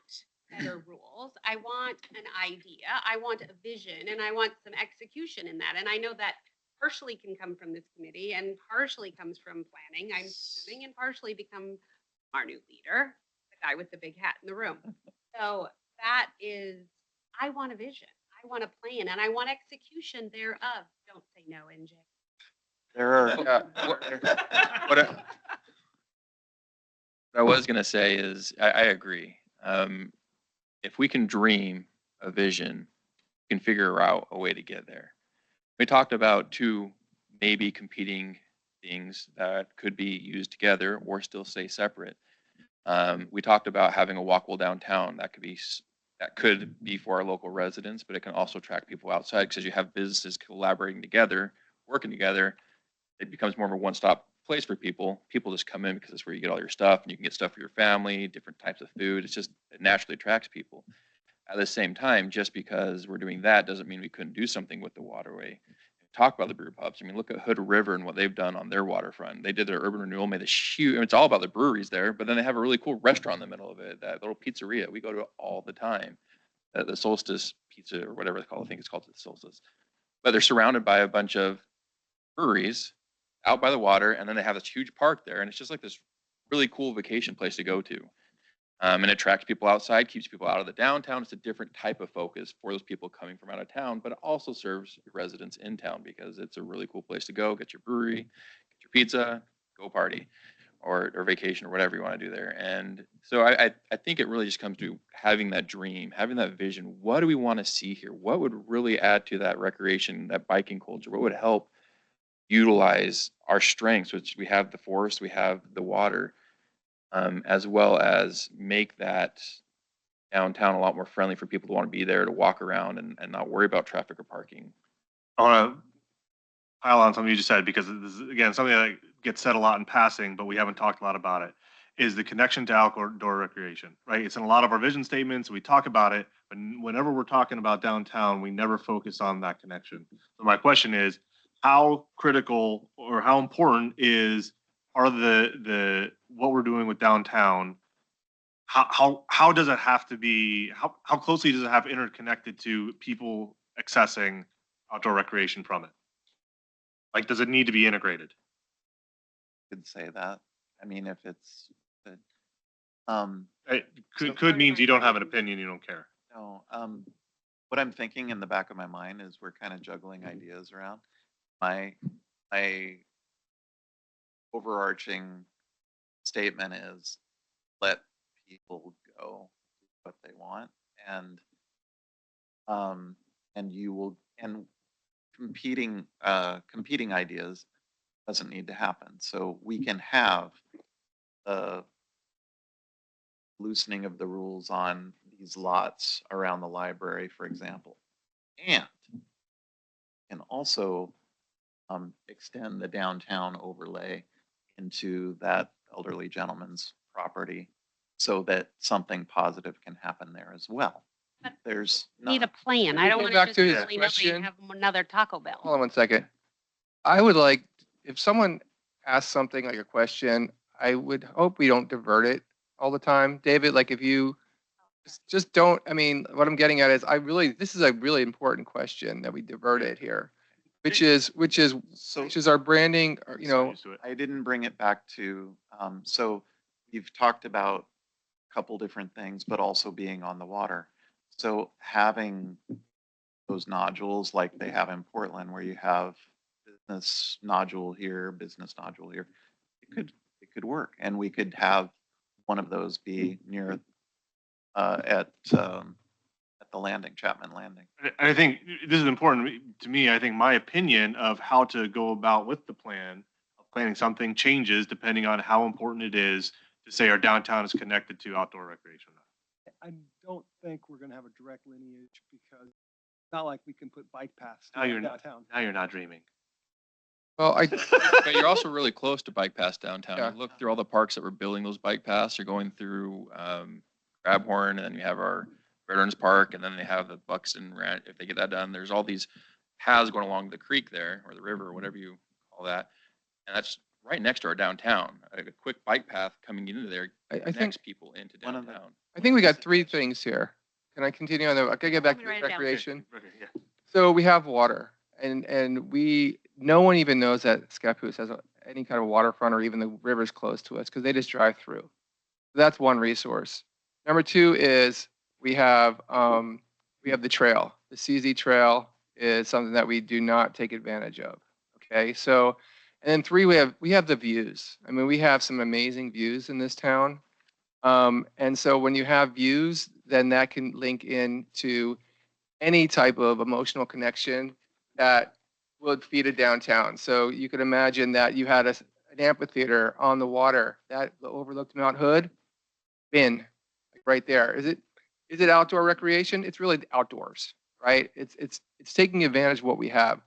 better rules. I want an idea. I want a vision, and I want some execution in that. And I know that partially can come from this committee and partially comes from planning, I'm assuming, and partially become our new leader, the guy with the big hat in the room. So that is, I want a vision. I want a plan, and I want execution thereof. Don't say no, NJ. There are, Yeah. What I was gonna say is, I agree. If we can dream a vision, we can figure out a way to get there. We talked about two maybe competing things that could be used together or still stay separate. We talked about having a walkable downtown that could be for our local residents, but it can also attract people outside because you have businesses collaborating together, working together. It becomes more of a one-stop place for people. People just come in because it's where you get all your stuff and you can get stuff for your family, different types of food. It naturally attracts people. At the same time, just because we're doing that doesn't mean we couldn't do something with the waterway. Talk about the brew pubs. I mean, look at Hood River and what they've done on their waterfront. They did their urban renewal, made this huge, it's all about the breweries there, but then they have a really cool restaurant in the middle of it, that little pizzeria. We go to it all the time. The Solstice Pizza or whatever it's called. I think it's called the Solstice. But they're surrounded by a bunch of breweries out by the water, and then they have this huge park there, and it's just like this really cool vacation place to go to. And it attracts people outside, keeps people out of the downtown. It's a different type of focus for those people coming from out of town, but it also serves residents in town because it's a really cool place to go, get your brewery, get your pizza, go party or vacation or whatever you want to do there. And so I think it really just comes to having that dream, having that vision. What do we want to see here? What would really add to that recreation, that biking culture? What would help utilize our strengths, which we have the forest, we have the water, as well as make that downtown a lot more friendly for people to want to be there to walk around and not worry about traffic or parking. I want to pile on something you just said because this is, again, something that gets said a lot in passing, but we haven't talked a lot about it, is the connection to outdoor recreation, right? It's in a lot of our vision statements. We talk about it, but whenever we're talking about downtown, we never focus on that connection. So my question is, how critical or how important are the what we're doing with downtown? How does it have to be? How closely does it have interconnected to people accessing outdoor recreation from it? Like, does it need to be integrated? could say that. I mean, if it's, It could means you don't have an opinion, you don't care. no, what I'm thinking in the back of my mind is we're kind of juggling ideas around. My overarching statement is let people go do what they want and you will, and competing ideas doesn't need to happen. So we can have a loosening of the rules on these lots around the library, for example, and can also extend the downtown overlay into that elderly gentleman's property so that something positive can happen there as well. But There's Need a not, plan. Can we I don't go want back to to just his willy-nilly question? have another Taco Bell. Hold on 1 second. I would like, if someone asks something like a question, I would hope we don't divert it all the time. David, like if you just don't, I mean, what I'm getting at is this is a really important question that we diverted here, which is our branding, or, you So know, used to it. I didn't bring it back to, so you've talked about a couple different things, but also being on the water. So having those nodules like they have in Portland, where you have business nodule here, business nodule here, it could work. And we could have one of those be near, at the landing, Chapman Landing. And I think this is important to me. I think my opinion of how to go about with the plan of planning something changes depending on how important it is to say our downtown is connected to outdoor recreation. I don't think we're gonna have a direct lineage because it's not like we can put bike paths Now you're downtown. Now you're not dreaming. well, But you're also really close to bike paths downtown. Yeah. You look through all the parks that were building those bike paths. You're going through Crabhorn, and then you have our Veterans Park, and then they have the Buxton Ranch. If they get that done, there's all these paths going along the creek there, or the river, or whatever you call that. And that's right next to our downtown. A quick bike path coming into there I think, connects people into One of the- downtown. I think we got three things here. Can I continue on I gotta get back me to write the it down. recreation. Okay, yeah. So we have water and no one even knows that Scappoose has any kind of waterfront or even the rivers close to us because they just drive through. That's one resource. Number two is we have the trail, the CZ trail, is something that we do not take advantage of. Okay, so, and then three, we have the views. I mean, we have some amazing views in this town. And so when you have views, then that can link into any type of emotional connection that would feed a downtown. So you could imagine that you had an amphitheater on the water that overlooked Mount Hood. Bin, like right there. Is it outdoor recreation? It's really outdoors, right? It's taking advantage of what we have.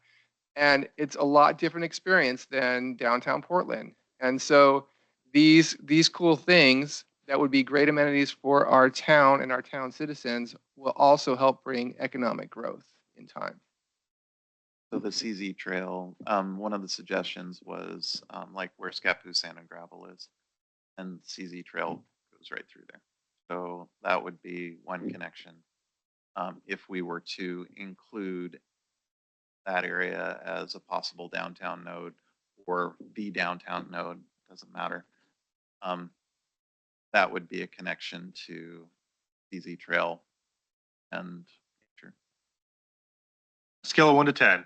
And it's a lot different experience than downtown Portland. And so these cool things that would be great amenities for our town and our town citizens will also help bring economic growth in time. So the CZ Trail, one of the suggestions was like where Scappoose Sand and Gravel is, and CZ Trail goes right through there. So that would be one connection. If we were to include that area as a possible downtown node or the downtown node, doesn't matter. That would be a connection to CZ Trail and nature. Scale of 1 to 10,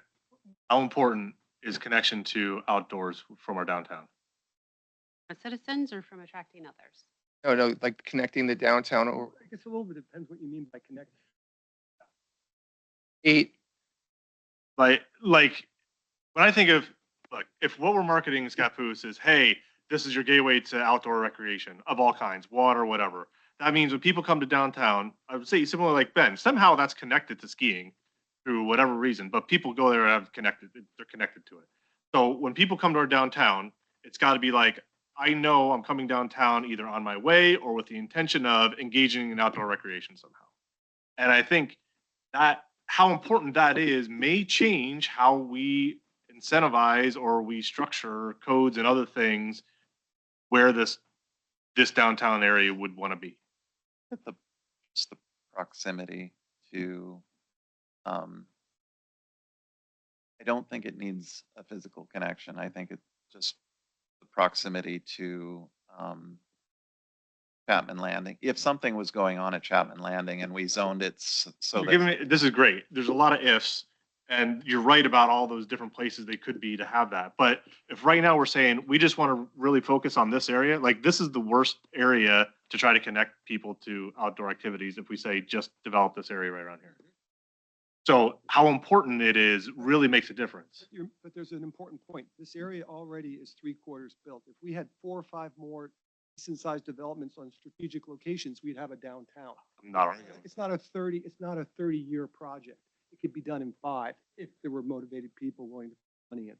how important is connection to outdoors from our downtown? From citizens or from attracting others? No, like connecting the downtown or I guess a little bit depends what you mean by connect. 8. Like when I think of, look, if what we're marketing in Scappoose is, hey, this is your gateway to outdoor recreation of all kinds, water, whatever. That means when people come to downtown, I would say similar like Ben, somehow that's connected to skiing through whatever reason, but people go there and have connected, they're connected to it. So when people come to our downtown, it's got to be like, I know I'm coming downtown either on my way or with the intention of engaging in outdoor recreation somehow. And I think that how important that is may change how we incentivize or we structure codes and other things where this downtown area would want to be. Just the proximity to, I don't think it needs a physical connection. I think it's just the proximity to Chapman Landing. If something was going on at Chapman Landing and we zoned it so You're that giving me, this is great. There's a lot of ifs, and you're right about all those different places they could be to have that. But if right now we're saying we just want to really focus on this area, like this is the worst area to try to connect people to outdoor activities if we say just develop this area right around here. So how important it is really makes a difference. But there's an important point. This area already is 3/4 built. If we had 4 or 5 more decent-sized developments on strategic locations, we'd have a downtown. I'm not arguing. It's not a 30-year project. It could be done in 5 if there were motivated people willing to put money in.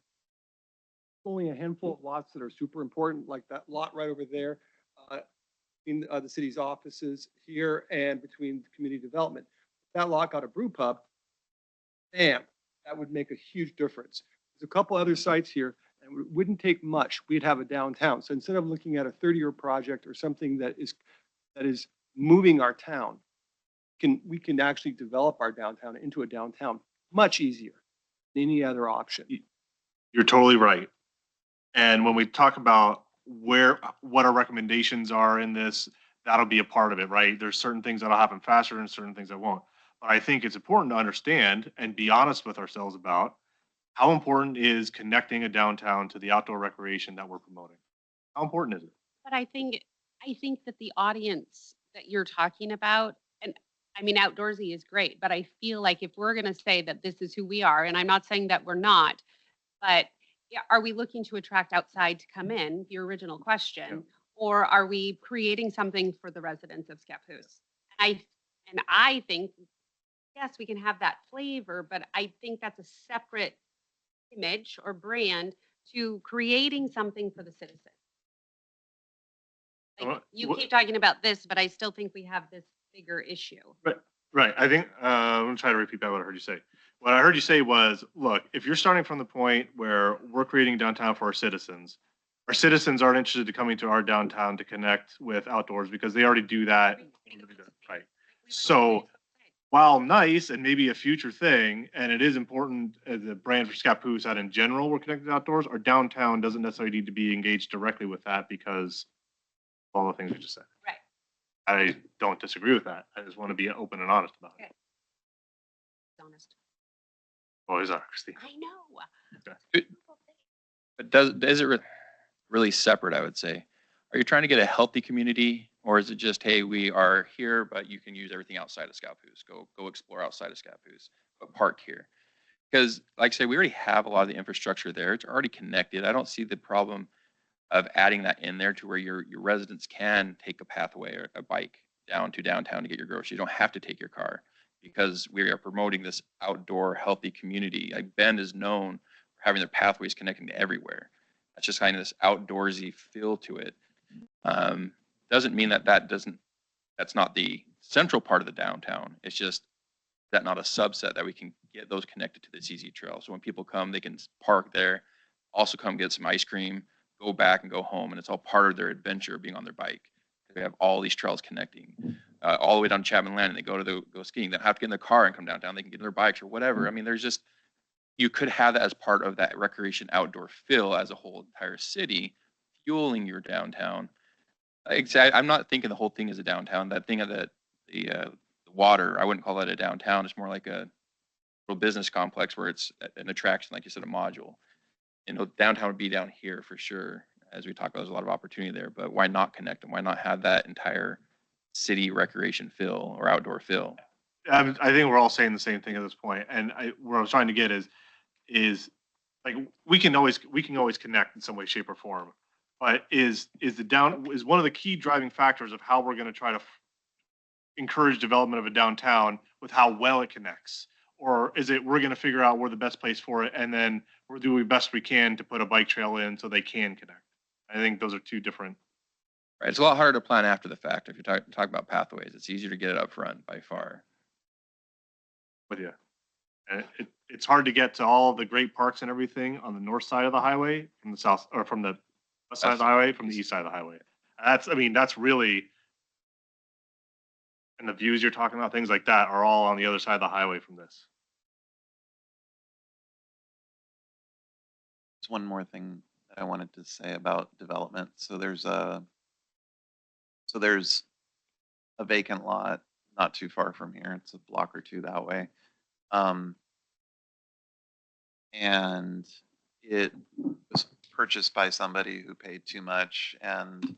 Only a handful of lots that are super important, like that lot right over there, in the city's offices here and between community development. If that lot got a brew pub, bam, that would make a huge difference. There's a couple other sites here, and it wouldn't take much. We'd have a downtown. So instead of looking at a 30-year project or something that is moving our town, we can actually develop our downtown into a downtown much easier than any other option. You're totally right. And when we talk about what our recommendations are in this, that'll be a part of it, right? There's certain things that'll happen faster and certain things that won't. But I think it's important to understand and be honest with ourselves about how important is connecting a downtown to the outdoor recreation that we're promoting. How important is it? But I think that the audience that you're talking about, and I mean, outdoorsy is great, but I feel like if we're going to say that this is who we are, and I'm not saying that we're not, but yeah, are we looking to attract outside to come in, your original question, or are we creating something for the residents of Scappoose? And I think, yes, we can have that flavor, but I think that's a separate image or brand to creating something for the citizen. Like, you keep talking about this, but I still think we have this bigger issue. Right. I think, I'm going to try to repeat back what I heard you say. What I heard you say was, look, if you're starting from the point where we're creating downtown for our citizens aren't interested in coming to our downtown to connect with outdoors because they already do that. Right. So while nice and maybe a future thing, and it is important as a brand for Scappoose that in general we're connected to outdoors, our downtown doesn't necessarily need to be engaged directly with that because of all the things we just said. Right. I don't disagree with that. I just want to be open and honest about it. Okay. Honest. Always are, Christine. I know. But is it really separate, I would say? Are you trying to get a healthy community, or is it just, hey, we are here, but you can use everything outside of Scappoose. Go explore outside of Scappoose, but park here. Because like I say, we already have a lot of the infrastructure there. It's already connected. I don't see the problem of adding that in there to where your residents can take a pathway or a bike down to downtown to get your groceries. You don't have to take your car because we are promoting this outdoor healthy community. Like Bend is known for having their pathways connecting to everywhere. That's just kind of this outdoorsy feel to it. Doesn't mean that's not the central part of the downtown. It's just that not a subset that we can get those connected to the CZ Trail. So when people come, they can park there, also come get some ice cream, go back and go home, and it's all part of their adventure being on their bike. They have all these trails connecting all the way down to Chapman Land, and they go skiing. They don't have to get in their car and come downtown. They can get in their bikes or whatever. I mean, you could have that as part of that recreation outdoor feel as a whole entire city, fueling your downtown. I'm not thinking the whole thing is a downtown. That thing of the water, I wouldn't call that a downtown. It's more like a little business complex where it's an attraction, like you said, a module. Downtown would be down here for sure. As we talk about, there's a lot of opportunity there, but why not connect them? Why not have that entire city recreation feel or outdoor feel? I think we're all saying the same thing at this point. And what I was trying to get is like, we can always connect in some way, shape or form, but is one of the key driving factors of how we're going to try to encourage development of a downtown with how well it connects? Or is it, we're going to figure out where the best place for it, and then we're doing the best we can to put a bike trail in so they can connect? I think those are two different. Right. It's a lot harder to plan after the fact. If you're talking about pathways, it's easier to get it up front by far. But yeah, and it's hard to get to all the great parks and everything on the north side of the highway from the south, or from the west side of the highway, from the east side of the highway. That's really, and the views you're talking about, things like that, are all on the other side of the highway from this. There's one more thing that I wanted to say about development. So there's a vacant lot not too far from here. It's a block or two that way. And it was purchased by somebody who paid too much, and I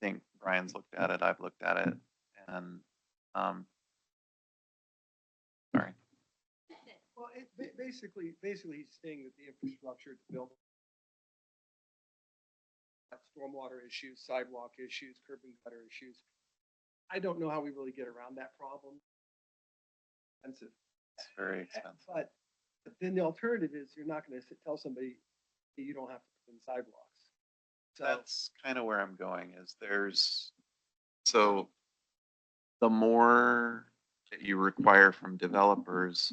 think Brian's looked at it, I've looked at it, and sorry. Well, basically he's saying that the infrastructure to build stormwater issues, sidewalk issues, curb and gutter issues. I don't know how we really get around that problem. Expensive. It's very expensive. But then the alternative is you're not going to tell somebody that you don't have to put in sidewalks. So That's kind of where I'm going, is so the more that you require from developers,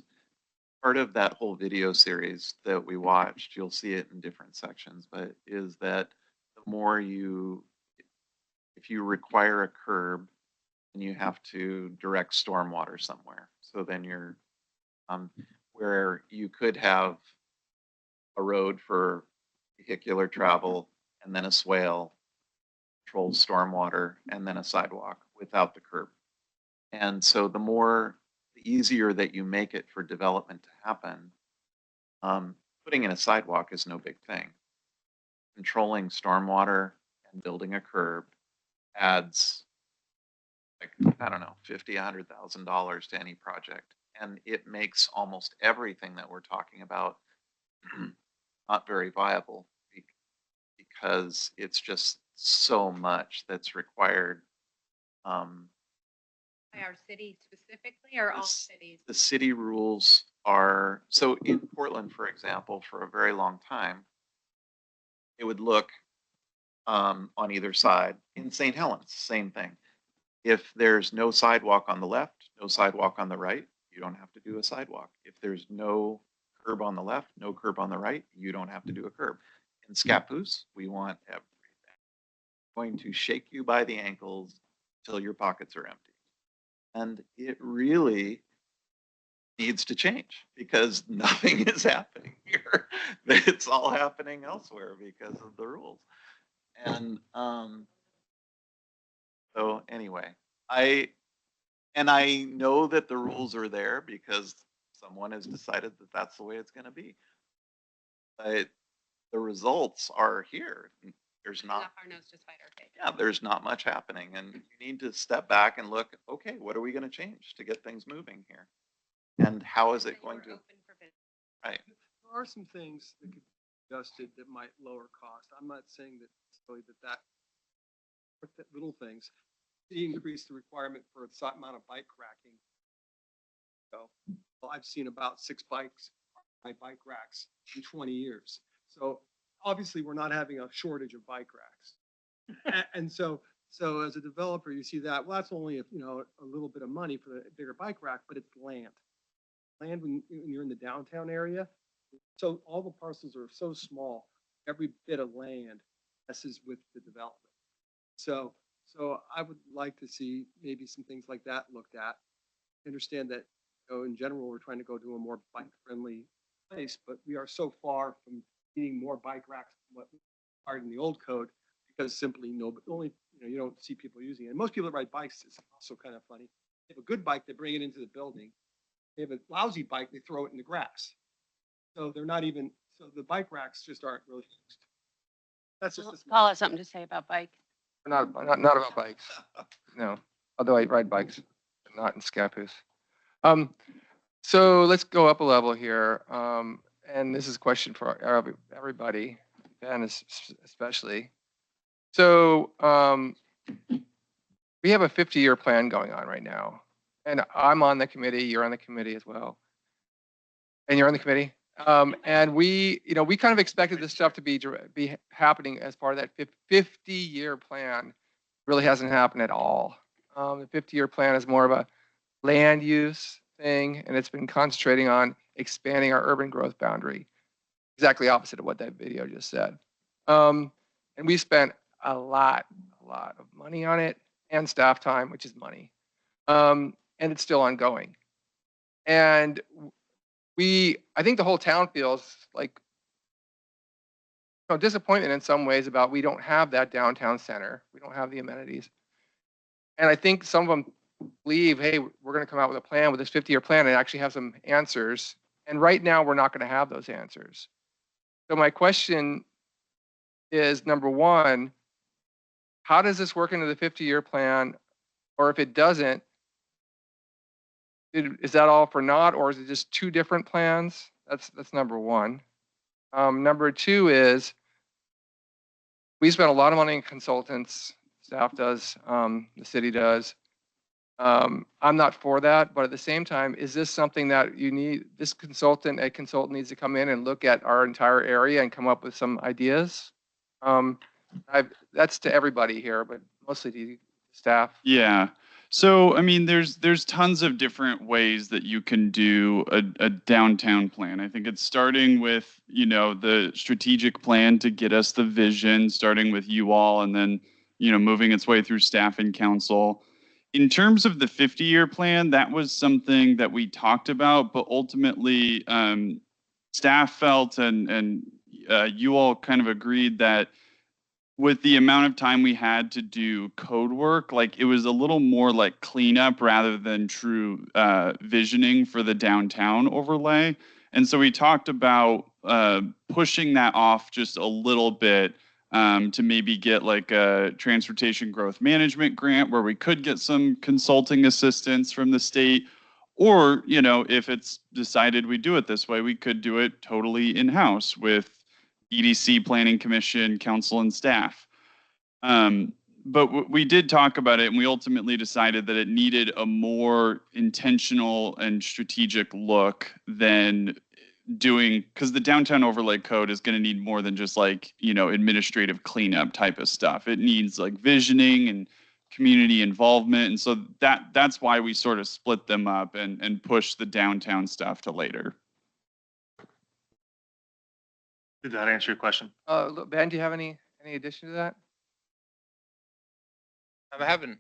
part of that whole video series that we watched, you'll see it in different sections, but is that the more if you require a curb, then you have to direct stormwater somewhere. So then you're, where you could have a road for vehicular travel and then a swale, controlled stormwater, and then a sidewalk without the curb. And so the easier that you make it for development to happen, putting in a sidewalk is no big thing. Controlling stormwater and building a curb adds, like, I don't know, $50,000, $100,000 to any project. And it makes almost everything that we're talking about not very viable, because it's just so much that's required. By our city specifically, or all This- cities? The city rules are, so in Portland, for example, for a very long time, it would look on either side. In St. Helens, same thing. If there's no sidewalk on the left, no sidewalk on the right, you don't have to do a sidewalk. If there's no curb on the left, no curb on the right, you don't have to do a curb. In Scappoose, we want everything. Going to shake you by the ankles till your pockets are empty. And it really needs to change, because nothing is happening here. It's all happening elsewhere because of the rules. And so anyway, I know that the rules are there because someone has decided that that's the way it's gonna be. But the results are here. There's not, Enough our nose to spite our face. yeah, there's not much happening, and you need to step back and look, okay, what are we gonna change to get things moving here? And how is it Say going we're to, open for business. right? There are some things that could be adjusted that might lower cost. I'm not saying that necessarily but that little things. To increase the requirement for a certain amount of bike racking. So, well, I've seen about 6 bikes, my bike racks in 20 years. So obviously, we're not having a shortage of bike racks. And so as a developer, you see that, well, that's only, a little bit of money for the bigger bike rack, but it's land. Land when you're in the downtown area. So all the parcels are so small, every bit of land messes with the development. So I would like to see maybe some things like that looked at. I understand that, in general, we're trying to go to a more bike-friendly place, but we are so far from needing more bike racks than what are in the old code, because simply you don't see people using it. And most people that ride bikes, it's also kind of funny. They have a good bike, they bring it into the building. They have a lousy bike, they throw it in the grass. So they're not even, so the bike racks just aren't really used. That's just a small. Paul has something to say about bike. Not about bikes. No, although I ride bikes, but not in Scappoose. So let's go up a level here. And this is a question for everybody, Ben especially. So we have a 50-year plan going on right now. And I'm on the committee, you're on the committee as well. And you're on the committee. And we kind of expected this stuff to be happening as part of that 50-year plan. Really hasn't happened at all. The 50-year plan is more of a land use thing, and it's been concentrating on expanding our urban growth boundary. Exactly opposite of what that video just said. And we spent a lot of money on it and staff time, which is money. And it's still ongoing. And I think the whole town feels like disappointment in some ways about we don't have that downtown center. We don't have the amenities. And I think some of them believe, hey, we're going to come out with a plan with this 50-year plan and actually have some answers. And right now, we're not going to have those answers. So my question is, number one, how does this work into the 50-year plan? Or if it doesn't, is that all for naught, or is it just two different plans? That's number one. Number two is we spent a lot of money on consultants. Staff does, the city does. I'm not for that, but at the same time, is this something that you need? A consultant needs to come in and look at our entire area and come up with some ideas. That's to everybody here, but mostly to staff. Yeah. So, I mean, there's tons of different ways that you can do a downtown plan. I think it's starting with, the strategic plan to get us the vision, starting with you all, and then, moving its way through staff and council. In terms of the 50-year plan, that was something that we talked about, but ultimately staff felt and you all kind of agreed that with the amount of time we had to do code work, like it was a little more like cleanup rather than true visioning for the downtown overlay. And so we talked about pushing that off just a little bit to maybe get like a transportation growth management grant where we could get some consulting assistance from the state. Or, if it's decided we do it this way, we could do it totally in-house with EDC, Planning Commission, council, and staff. But we did talk about it, and we ultimately decided that it needed a more intentional and strategic look than because the downtown overlay code is going to need more than just like, administrative cleanup type of stuff. It needs like visioning and community involvement. And so that's why we sort of split them up and push the downtown stuff to later. Did that answer your question? Ben, do you have any addition to that? I haven't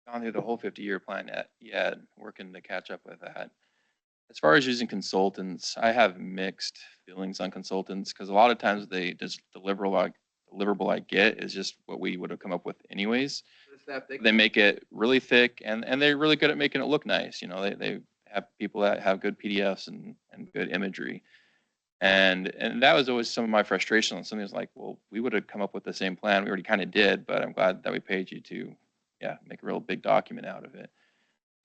gone through the whole 50-year plan yet, working to catch up with that. As far as using consultants, I have mixed feelings on consultants because a lot of times the deliverable I get is just what we would have come up with anyways. They make it really thick and they're really good at making it look nice. They have people that have good PDFs and good imagery. And that was always some of my frustration on something that's like, well, we would have come up with the same plan. We already kind of did, but I'm glad that we paid you to, yeah, make a real big document out of it.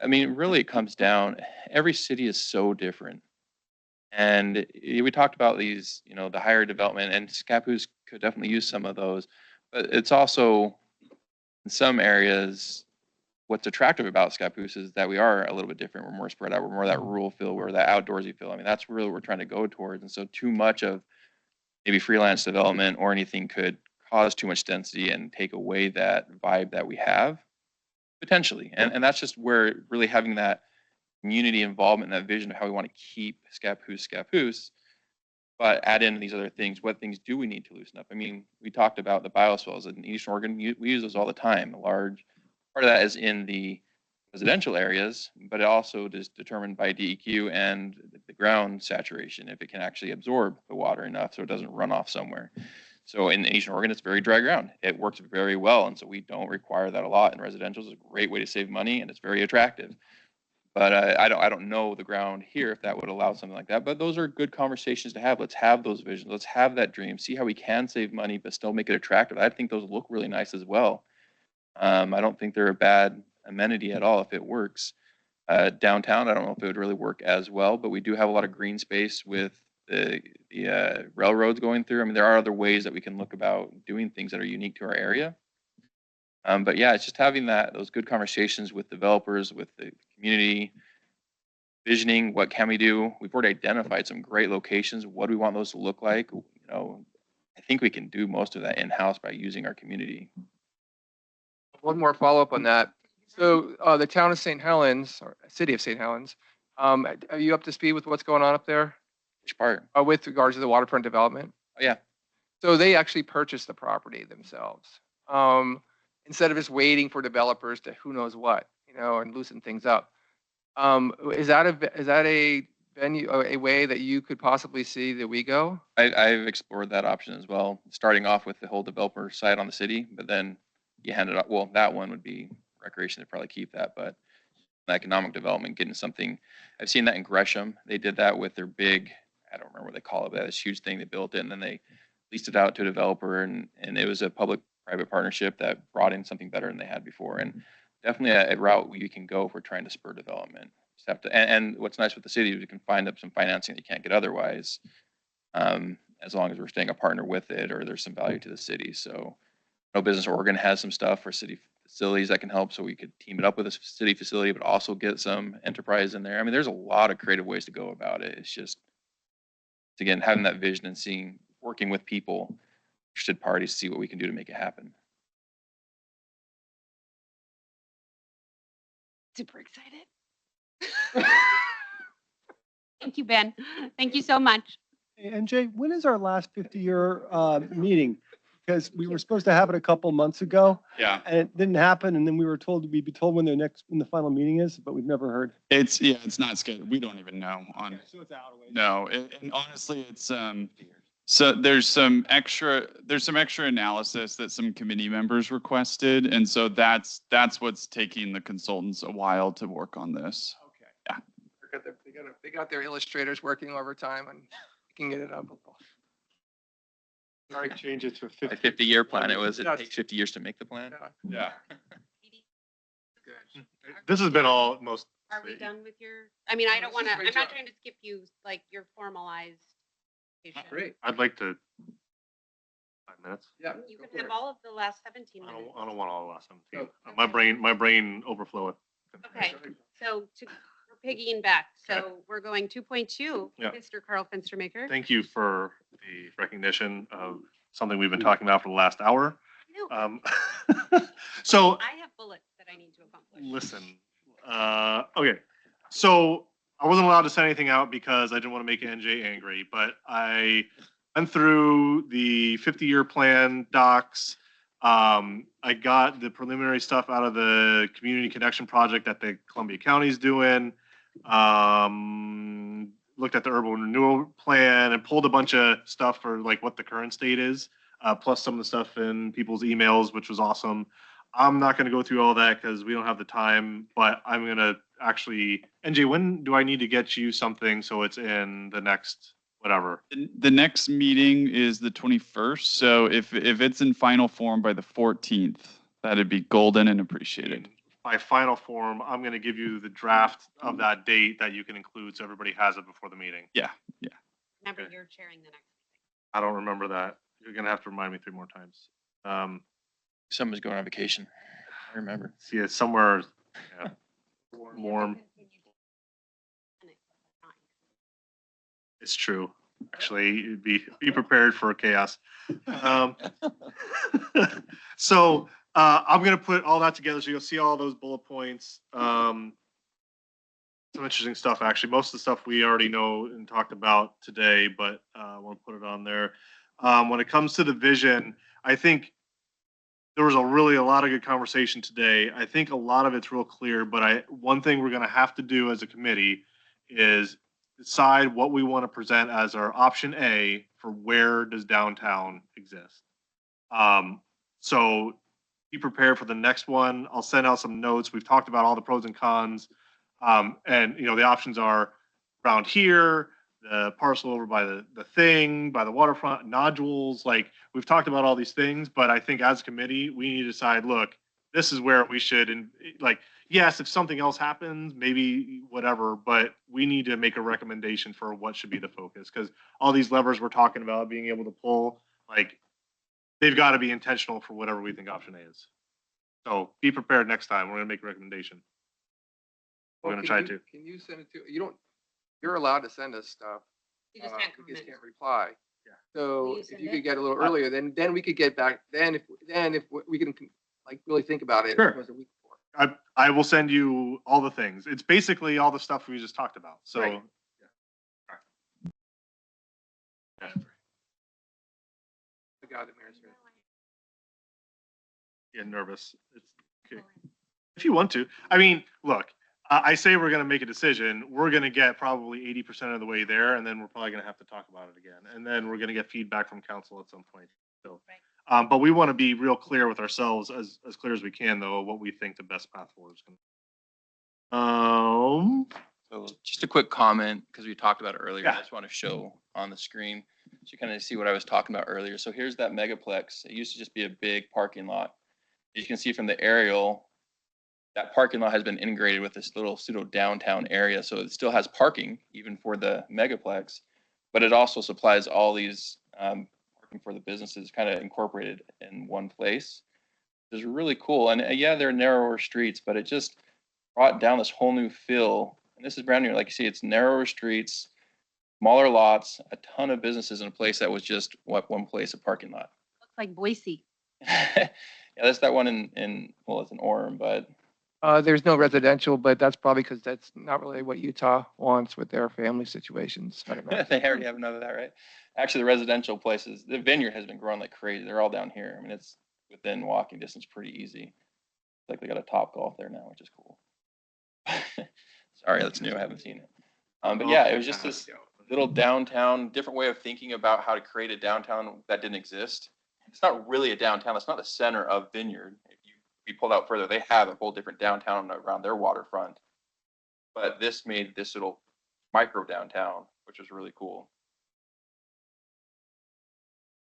I mean, really, it comes down, every city is so different. And we talked about these, you know, the higher development, and Scappoose could definitely use some of those, but it's also in some areas, what's attractive about Scappoose is that we are a little bit different. We're more spread out. We're more that rural feel. We're that outdoorsy feel. I mean, that's really what we're trying to go towards. And so too much of maybe freelance development or anything could cause too much density and take away that vibe that we have potentially. And that's just where really having that community involvement and that vision of how we want to keep Scappoose, but add in these other things. What things do we need to loosen up? I mean, we talked about the bioswales in Eastern Oregon. We use those all the time. A large part of that is in the residential areas, but it also is determined by DEQ and the ground saturation, if it can actually absorb the water enough so it doesn't run off somewhere. So in Eastern Oregon, it's very dry ground. It works very well, and so we don't require that a lot. And residential is a great way to save money, and it's very attractive. But I don't know the ground here if that would allow something like that. But those are good conversations to have. Let's have those visions. Let's have that dream. See how we can save money, but still make it attractive. I think those look really nice as well. I don't think they're a bad amenity at all if it works. Downtown, I don't know if it would really work as well, but we do have a lot of green space with the railroads going through. I mean, there are other ways that we can look about doing things that are unique to our area. But yeah, it's just having those good conversations with developers, with the community, visioning what can we do. We've already identified some great locations. What do we want those to look like? You know, I think we can do most of that in-house by using our community. One more follow-up on that. So the town of St. Helens, or city of St. Helens, are you up to speed with what's going on up there Which part? with regards to the waterfront development? Oh, yeah. So they actually purchased the property themselves, instead of just waiting for developers to who knows what, you know, and loosen things up. Is that a venue, a way that you could possibly see that we go? I've explored that option as well, starting off with the whole developer side on the city, but then you hand it up. Well, that one would be recreation. They'd probably keep that, but economic development, getting something. I've seen that in Gresham. They did that with their big, I don't remember what they call it, but this huge thing. They built it and then they leased it out to a developer, and it was a public-private partnership that brought in something better than they had before. And definitely a route we can go if we're trying to spur development. Just have to, and what's nice with the city is we can find some financing that you can't get otherwise, as long as we're staying a partner with it or there's some value to the city. So No Business Oregon has some stuff for city facilities that can help, so we could team it up with a city facility, but also get some enterprise in there. I mean, there's a lot of creative ways to go about it. It's just, again, having that vision and working with people, interested parties, see what we can do to make it happen. Super excited. Thank you, Ben. Thank you so much. Hey, NJ, when is our last 50-year meeting? Because we were supposed to have it a couple months ago, Yeah. and it didn't happen. And then we were told we'd be told when the final meeting is, but we've never heard. It's not scheduled. We don't even know on. So it's out of way. No, and honestly, it's so there's some extra analysis that some committee members requested, and so that's what's taking the consultants a while to work on this. Okay. Yeah. They got their illustrators working overtime and can get it up. Sorry, change it to a A 50. 50-year plan, it Yes. takes 50 years to make the plan. Yeah. Good. This has been all most. Are we done with your, I mean, I don't want to, Great I'm not job. trying to skip you, like your formalized. presentation. Great. I'd like to. 5 minutes. Yeah. You go can for have it. all of the last 17 I minutes. don't want all the last 17. Oh, My brain overfloweth. Okay, so we're piggying back. So we're going 2.2, Yeah. Mr. Carl Fenstermaker. Thank you for the recognition of something we've been talking about for the last hour. No, So I have bullets that I need to accomplish. listen, okay. So I wasn't allowed to send anything out because I didn't want to make NJ angry, but I went through the 50-year plan docs. I got the preliminary stuff out of the community connection project that the Columbia County's doing. Looked at the urban renewal plan and pulled a bunch of stuff for like what the current state is, plus some of the stuff in people's emails, which was awesome. I'm not gonna go through all that because we don't have the time, but I'm gonna actually, NJ, when do I need to get you something so it's in the next, whatever? The next meeting is the 21st, so if it's in final form by the 14th, that'd be golden and appreciated. By final form, I'm gonna give you the draft of that date that you can include so everybody has it before the meeting. Yeah. Remember, Okay. you're chairing the next. I don't remember that. You're gonna have to remind me 3 more times. Someone's going on vacation. I remember. See, it's somewhere, yeah, warm. It's true. Actually, you'd be prepared for chaos. So I'm gonna put all that together so you'll see all those bullet points. Some interesting stuff, actually. Most of the stuff we already know and talked about today, but I want to put it on there. When it comes to the vision, I think there was a lot of good conversation today. I think a lot of it's real clear, but one thing we're gonna have to do as a committee is decide what we want to present as our option A for where does downtown exist. So be prepared for the next one. I'll send out some notes. We've talked about all the pros and cons. And the options are around here, the parcel over by the thing, by the waterfront, nodules. Like, we've talked about all these things, but I think as a committee, we need to decide, look, this is where we should, and like, yes, if something else happens, maybe whatever, but we need to make a recommendation for what should be the focus. Because all these levers we're talking about being able to pull, like, they've got to be intentional for whatever we think option A is. So be prepared next time. We're gonna make a recommendation. We're gonna try to. Can you send it to, you're allowed to send us stuff. You just uh, can't we commit. can't reply. Yeah. So Will you if send you it? could get a little earlier, then we could get back, then if we can like really think about it. Sure. It was a week before. I will send you all the things. It's basically all the stuff we just talked about. So Right. yeah. I got it, Mayor Smith. Get nervous. It's okay. If you want to. I mean, look, I say we're going to make a decision. We're going to get probably 80% of the way there, and then we're probably going to have to talk about it again. And then we're going to get feedback from council at some point. So, but we want to be real clear with ourselves, as clear as we can, though, what we think the best path forward is going to be. So just a quick comment, because we talked about it earlier. Yeah. I just want to show on the screen so you kind of see what I was talking about earlier. So here's that megaplex. It used to just be a big parking lot. As you can see from the aerial, that parking lot has been integrated with this little pseudo downtown area. So it still has parking even for the megaplex, but it also supplies all these parking for the businesses kind of incorporated in one place. It's really cool. And yeah, they're narrower streets, but it just brought down this whole new feel. And this is brand new. Like you see, it's narrower streets, smaller lots, a ton of businesses in a place that was just one place, a parking lot. Looks like Boise. Yeah, that's that one in well, it's in Orem, but There's no residential, but that's probably because that's not really what Utah wants with their family situations. I don't know. they already have enough of that, right? Actually, the residential places, the Vineyard has been growing like crazy. They're all down here. I mean, it's within walking distance, pretty easy. It's like they got a Top Golf there now, which is cool. Sorry, that's new. I haven't seen it. But yeah, it was just this little downtown, different way of thinking about how to create a downtown that didn't exist. It's not really a downtown. It's not the center of Vineyard. If you be pulled out further, they have a whole different downtown around their waterfront. But this made this little micro downtown, which was really cool.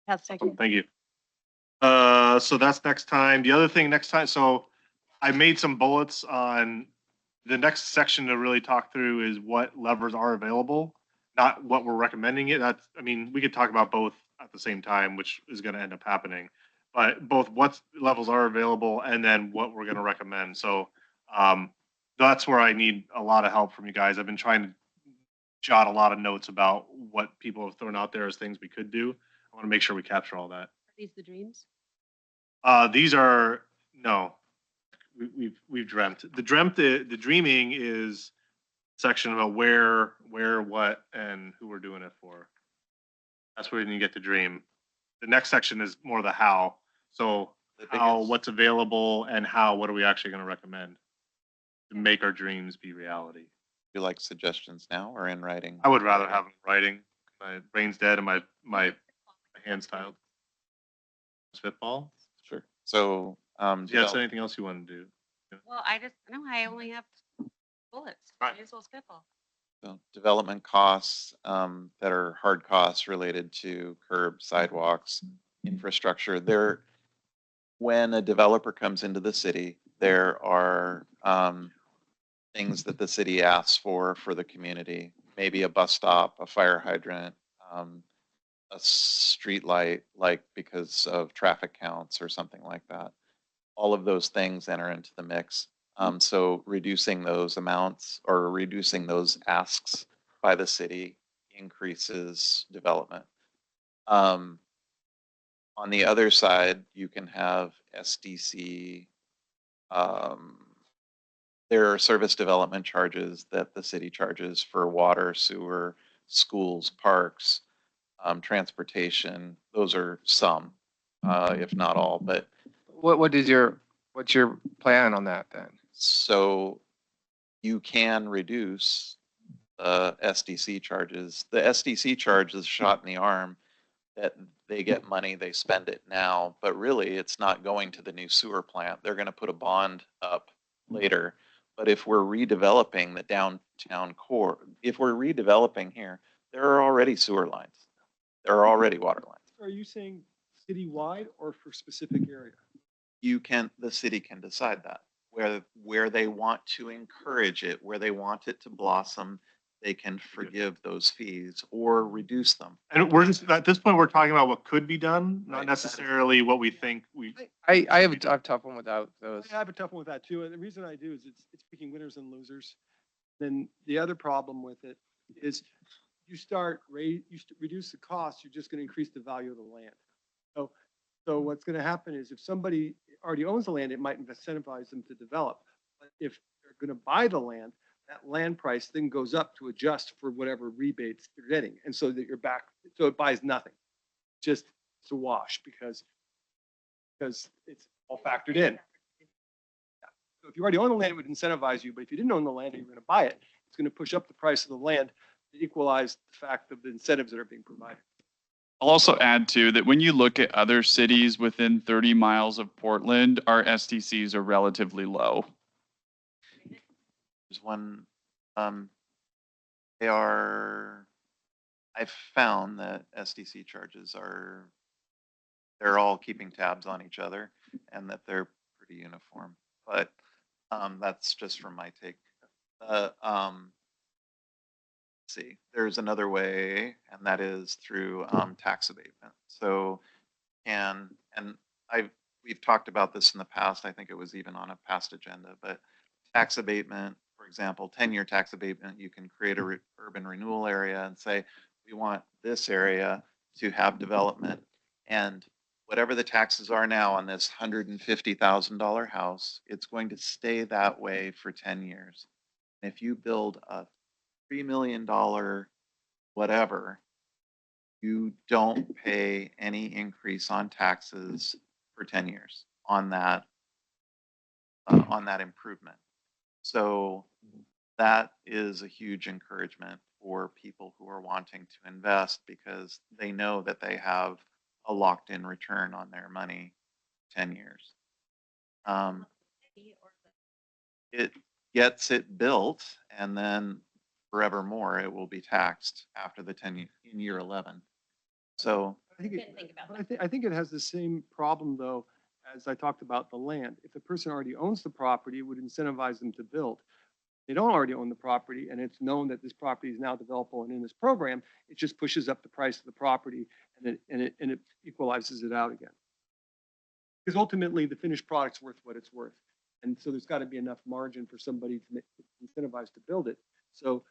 Thank you. So that's next time. The other thing next time, so I made some bullets on the next section to really talk through is what levers are available, not what we're recommending it. That's, I mean, we could talk about both at the same time, which is going to end up happening, but both what levels are available and then what we're going to recommend. So that's where I need a lot of help from you guys. I've been trying to jot a lot of notes about what people have thrown out there as things we could do. I want to make sure we capture all that. Are these the dreams? These are, no, we've dreamt. The dreaming is section about where, what, and who we're doing it for. That's where you get to dream. The next section is more the how. So how, what's available, and how, what are we actually going to recommend to make our dreams be reality? You like suggestions now or in writing? I would rather have them in writing. My brain's dead and my hand's tiled. Spitball? Sure. So Yes, anything else you want to do? Well, I only have bullets. Right. May as well spitball. So development costs that are hard costs related to curb, sidewalks, infrastructure. When a developer comes into the city, there are things that the city asks for the community. Maybe a bus stop, a fire hydrant, a street light, like because of traffic counts or something like that. All of those things enter into the mix. So reducing those amounts or reducing those asks by the city increases development. On the other side, you can have SDC. There are service development charges that the city charges for water, sewer, schools, parks, transportation. Those are some, if not all, but What's your plan on that then? so you can reduce the SDC charges. The SDC charge is a shot in the arm that they get money, they spend it now, but really it's not going to the new sewer plant. They're going to put a bond up later. But if we're redeveloping the downtown core, if we're redeveloping here, there are already sewer lines. There are already water lines. Are you saying citywide or for specific area? The city can decide that. Where they want to encourage it, where they want it to blossom, they can forgive those fees or reduce them. And we're just, at this point, we're talking about what could be done, Right. not necessarily what we think we. I have a tough one without those. I have a tough one with that too. And the reason I do is it's picking winners and losers. Then the other problem with it is you reduce the cost, you're just going to increase the value of the land. So what's going to happen is if somebody already owns the land, it might incentivize them to develop. But if they're going to buy the land, that land price then goes up to adjust for whatever rebates they're getting. And so that you're back, so it buys nothing. Just it's a wash because it's all factored in. So if you already own the land, it would incentivize you. But if you didn't own the land and you're going to buy it, it's going to push up the price of the land to equalize the fact of the incentives that are being provided. I'll also add too that when you look at other cities within 30 miles of Portland, our SDCs are relatively low. There's one, I've found that SDC charges they're all keeping tabs on each other and that they're pretty uniform. But that's just from my take. See, there's another way, and that is through tax abatement. So, we've talked about this in the past. I think it was even on a past agenda, but tax abatement, for example, 10-year tax abatement, you can create a urban renewal area and say, we want this area to have development, and whatever the taxes are now on this $150,000 house, it's going to stay that way for 10 years. And if you build a $3 million whatever, you don't pay any increase on taxes for 10 years on that improvement. So that is a huge encouragement for people who are wanting to invest because they know that they have a locked-in return on their money 10 years. It gets it built and then forevermore it will be taxed after the 10 in year 11. So I think Didn't think about I think it has the same problem though, as I talked about the land. If the person already owns the property, it would incentivize them to build. They don't already own the property and it's known that this property is now developable and in this program, it just pushes up the price of the property and it equalizes it out again. Because ultimately the finished product's worth what it's worth. And so there's got to be enough margin for somebody to incentivize to build it. So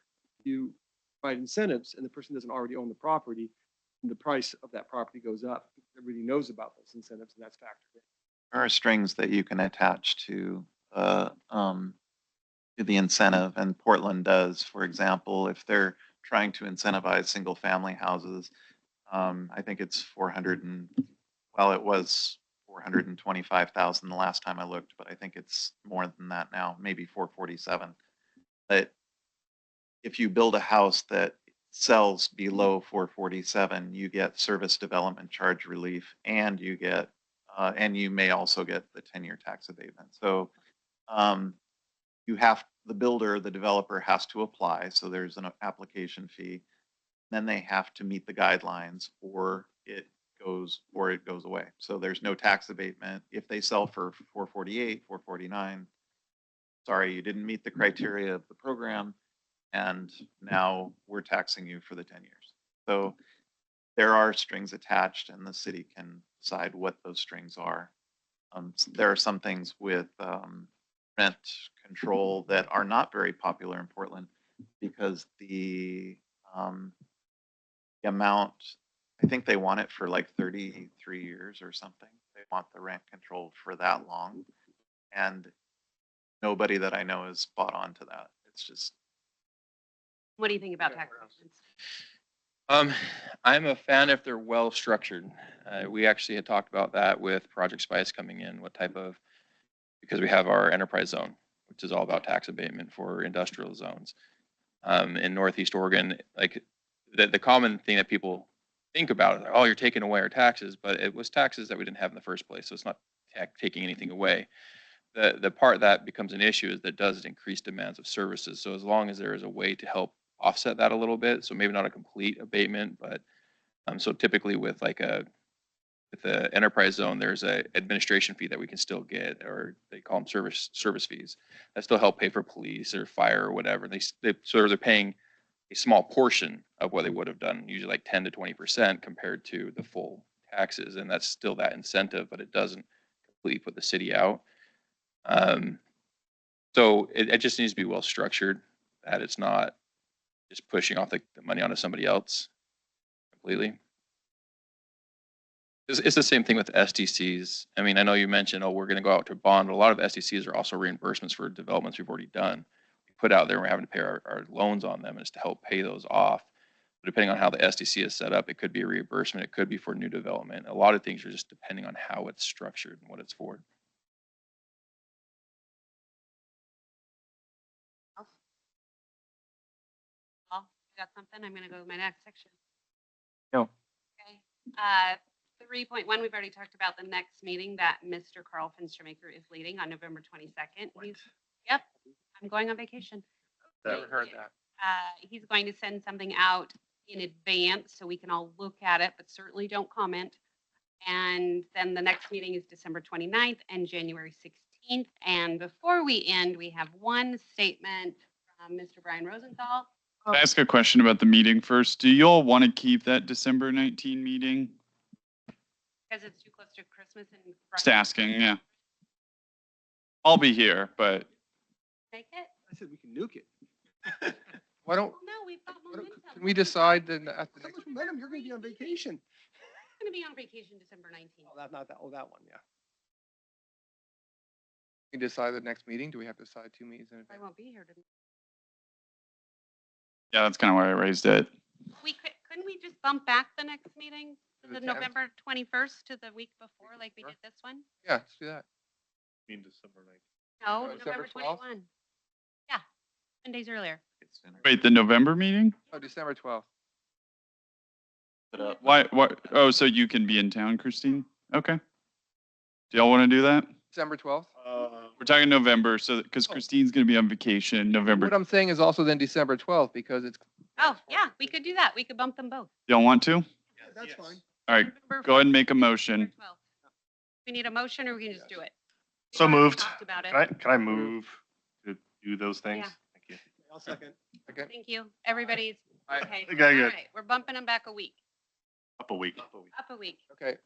you provide incentives and the person doesn't already own the property, and the price of that property goes up. Everybody knows about those incentives and that's factored in. there are strings that you can attach to the incentive, and Portland does. For example, if they're trying to incentivize single-family houses, I think it's it was 425,000 the last time I looked, but I think it's more than that now, maybe 447. But if you build a house that sells below 447, you get service development charge relief and you get And you may also get the 10-year tax abatement. So the builder, the developer has to apply. So there's an application fee. Then they have to meet the guidelines or it goes away. So there's no tax abatement. If they sell for 448, 449, sorry, you didn't meet the criteria of the program. And now we're taxing you for the 10 years. So there are strings attached and the city can decide what those strings are. There are some things with rent control that are not very popular in Portland because the amount, I think they want it for like 33 years or something. They want the rent control for that long. And nobody that I know is spot on to that. It's just. What do you think about tax abatements? I'm a fan if they're well structured. We actually had talked about that with Project Spice coming in, because we have our enterprise zone, which is all about tax abatement for industrial zones. In Northeast Oregon, like the common thing that people think about is, like, oh, you're taking away our taxes, but it was taxes that we didn't have in the first place. So it's not taking anything away. The part that becomes an issue is that does it increase demands of services. So as long as there is a way to help offset that a little bit, so maybe not a complete abatement, but so typically with the enterprise zone, there's a administration fee that we can still get, or they call them service fees that still help pay for police or fire or whatever. They're paying a small portion of what they would have done, usually like 10 to 20% compared to the full taxes, and that's still that incentive, but it doesn't completely put the city out. So it just needs to be well structured, that it's not just pushing off the money onto somebody else completely. It's the same thing with SDCs. I mean, I know you mentioned, oh, we're going to go out to bond, but a lot of SDCs are also reimbursements for developments we've already done. We put out there and we're having to pay our loans on them, and it's to help pay those off. But depending on how the SDC is set up, it could be a reimbursement, it could be for new development. A lot of things are just depending on how it's structured and what it's for. Oh, you got something? I'm going to go to my next section. No. Okay. 3.1, we've already talked about the next meeting that Mr. Carl Finstermaker is leading on November 22nd. Yep, I'm going on vacation. Never heard that. He's going to send something out in advance so we can all look at it, but certainly don't comment. And then the next meeting is December 29th and January 16th. And before we end, we have one statement from Mr. Brian Rosenthal. Can I ask a question about the meeting first? Do you all want to keep that December 19 meeting? Because it's too close to Christmas and. Just asking, yeah. I'll be here, but Make it? I said we can nuke it. Why don't, No, we've got momentum. can we decide then at the How next? much momentum? You're going to be on vacation. I'm going to be on vacation December 19th. Oh, not that. Oh, that one. Yeah. We decide the next meeting? Do we have to decide 2 meetings in I advance? won't be here. yeah, that's kind of why I raised it. Couldn't we just bump back the next meeting to To the the 10th? November 21st to the week before, like we did this one? Yeah, let's do that. Mean December 9th. No, Oh, December November 12th? 21. Yeah, 10 days earlier. Wait, the November meeting? Oh, December 12th. Why? Oh, so you can be in town, Christine? Okay. Do y'all want to do that? December 12th? We're talking November, so because Oh. Christine's going to be on vacation November. What I'm saying is also then December 12th because it's, Oh, yeah, we could do that. We could bump them both. Y'all want to? That's fine. All right, November go ahead and make a 12th. motion. We need a motion or we can just do it? We've So already moved. talked about it. Can I move to do those things? Yeah. Thank you. I'll second. okay. Thank you. Everybody's, Aye. okay. Okay, All good. right, we're bumping them back a week, Up a week. up a week. Okay.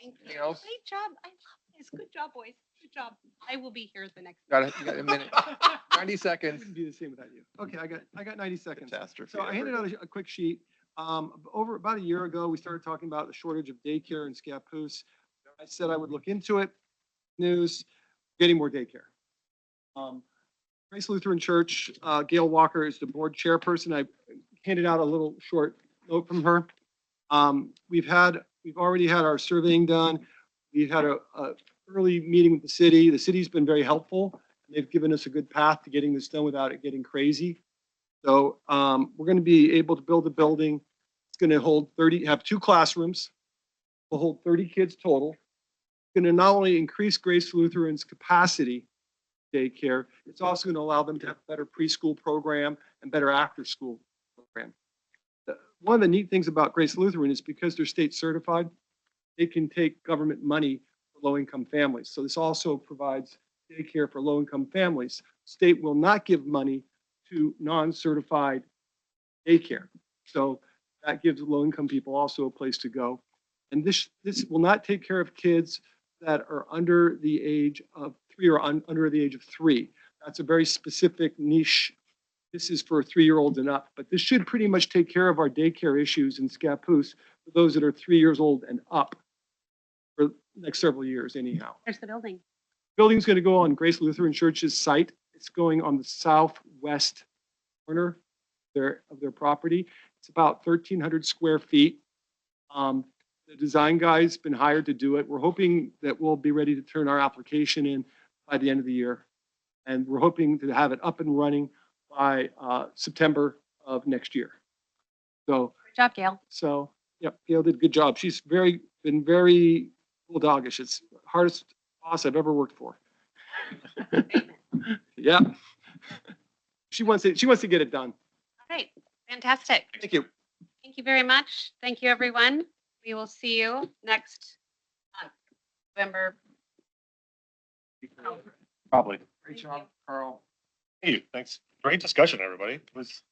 Thank you. Anything else? Great job. I love this. Good job, boys. Good job. I will be here the next. You got a minute. 90 I seconds. wouldn't be the same without you. Okay, I got 90 seconds. Catastrophe. So I handed out a quick sheet. Over about a year ago, we started talking about the shortage of daycare in Scappoose. I said I would look into it. News, getting more daycare. Grace Lutheran Church, Gail Walker is the board chairperson. I handed out a little short note from her. We've already had our surveying done. We've had a early meeting with the city. The city's been very helpful. They've given us a good path to getting this done without it getting crazy. So we're going to be able to build a building. It's going to hold have 2 classrooms. We'll hold 30 kids total. It's going to not only increase Grace Lutheran's capacity daycare, it's also going to allow them to have a better preschool program and better after-school program. One of the neat things about Grace Lutheran is because they're state certified, they can take government money for low-income families. So this also provides daycare for low-income families. State will not give money to non-certified daycare. So that gives low-income people also a place to go. And this will not take care of kids that are under the age of 3 or under the age of 3. That's a very specific niche. This is for 3-year-olds and up, but this should pretty much take care of our daycare issues in Scappoose for those that are 3 years old and up for the next several years anyhow. There's the building. Building's going to go on Grace Lutheran Church's site. It's going on the southwest corner of their property. It's about 1,300 square feet. The design guy's been hired to do it. We're hoping that we'll be ready to turn our application in by the end of the year. And we're hoping to have it up and running by September of next year. So, Good job, Gail. Yep, Gail did a good job. She's been very bulldogish. It's the hardest boss I've ever worked for. Yeah. She wants to get it done. All right, fantastic. Thank you. Thank you very much. Thank you, everyone. We will see you next November. Probably. Great job, Carl. Hey, thanks. Great discussion, everybody. It was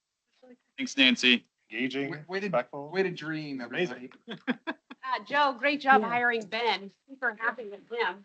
Thanks, Nancy. engaging, Way to respectful. dream, Amazing. everybody. Joe, great job Yeah. hiring Ben. Super happy with him.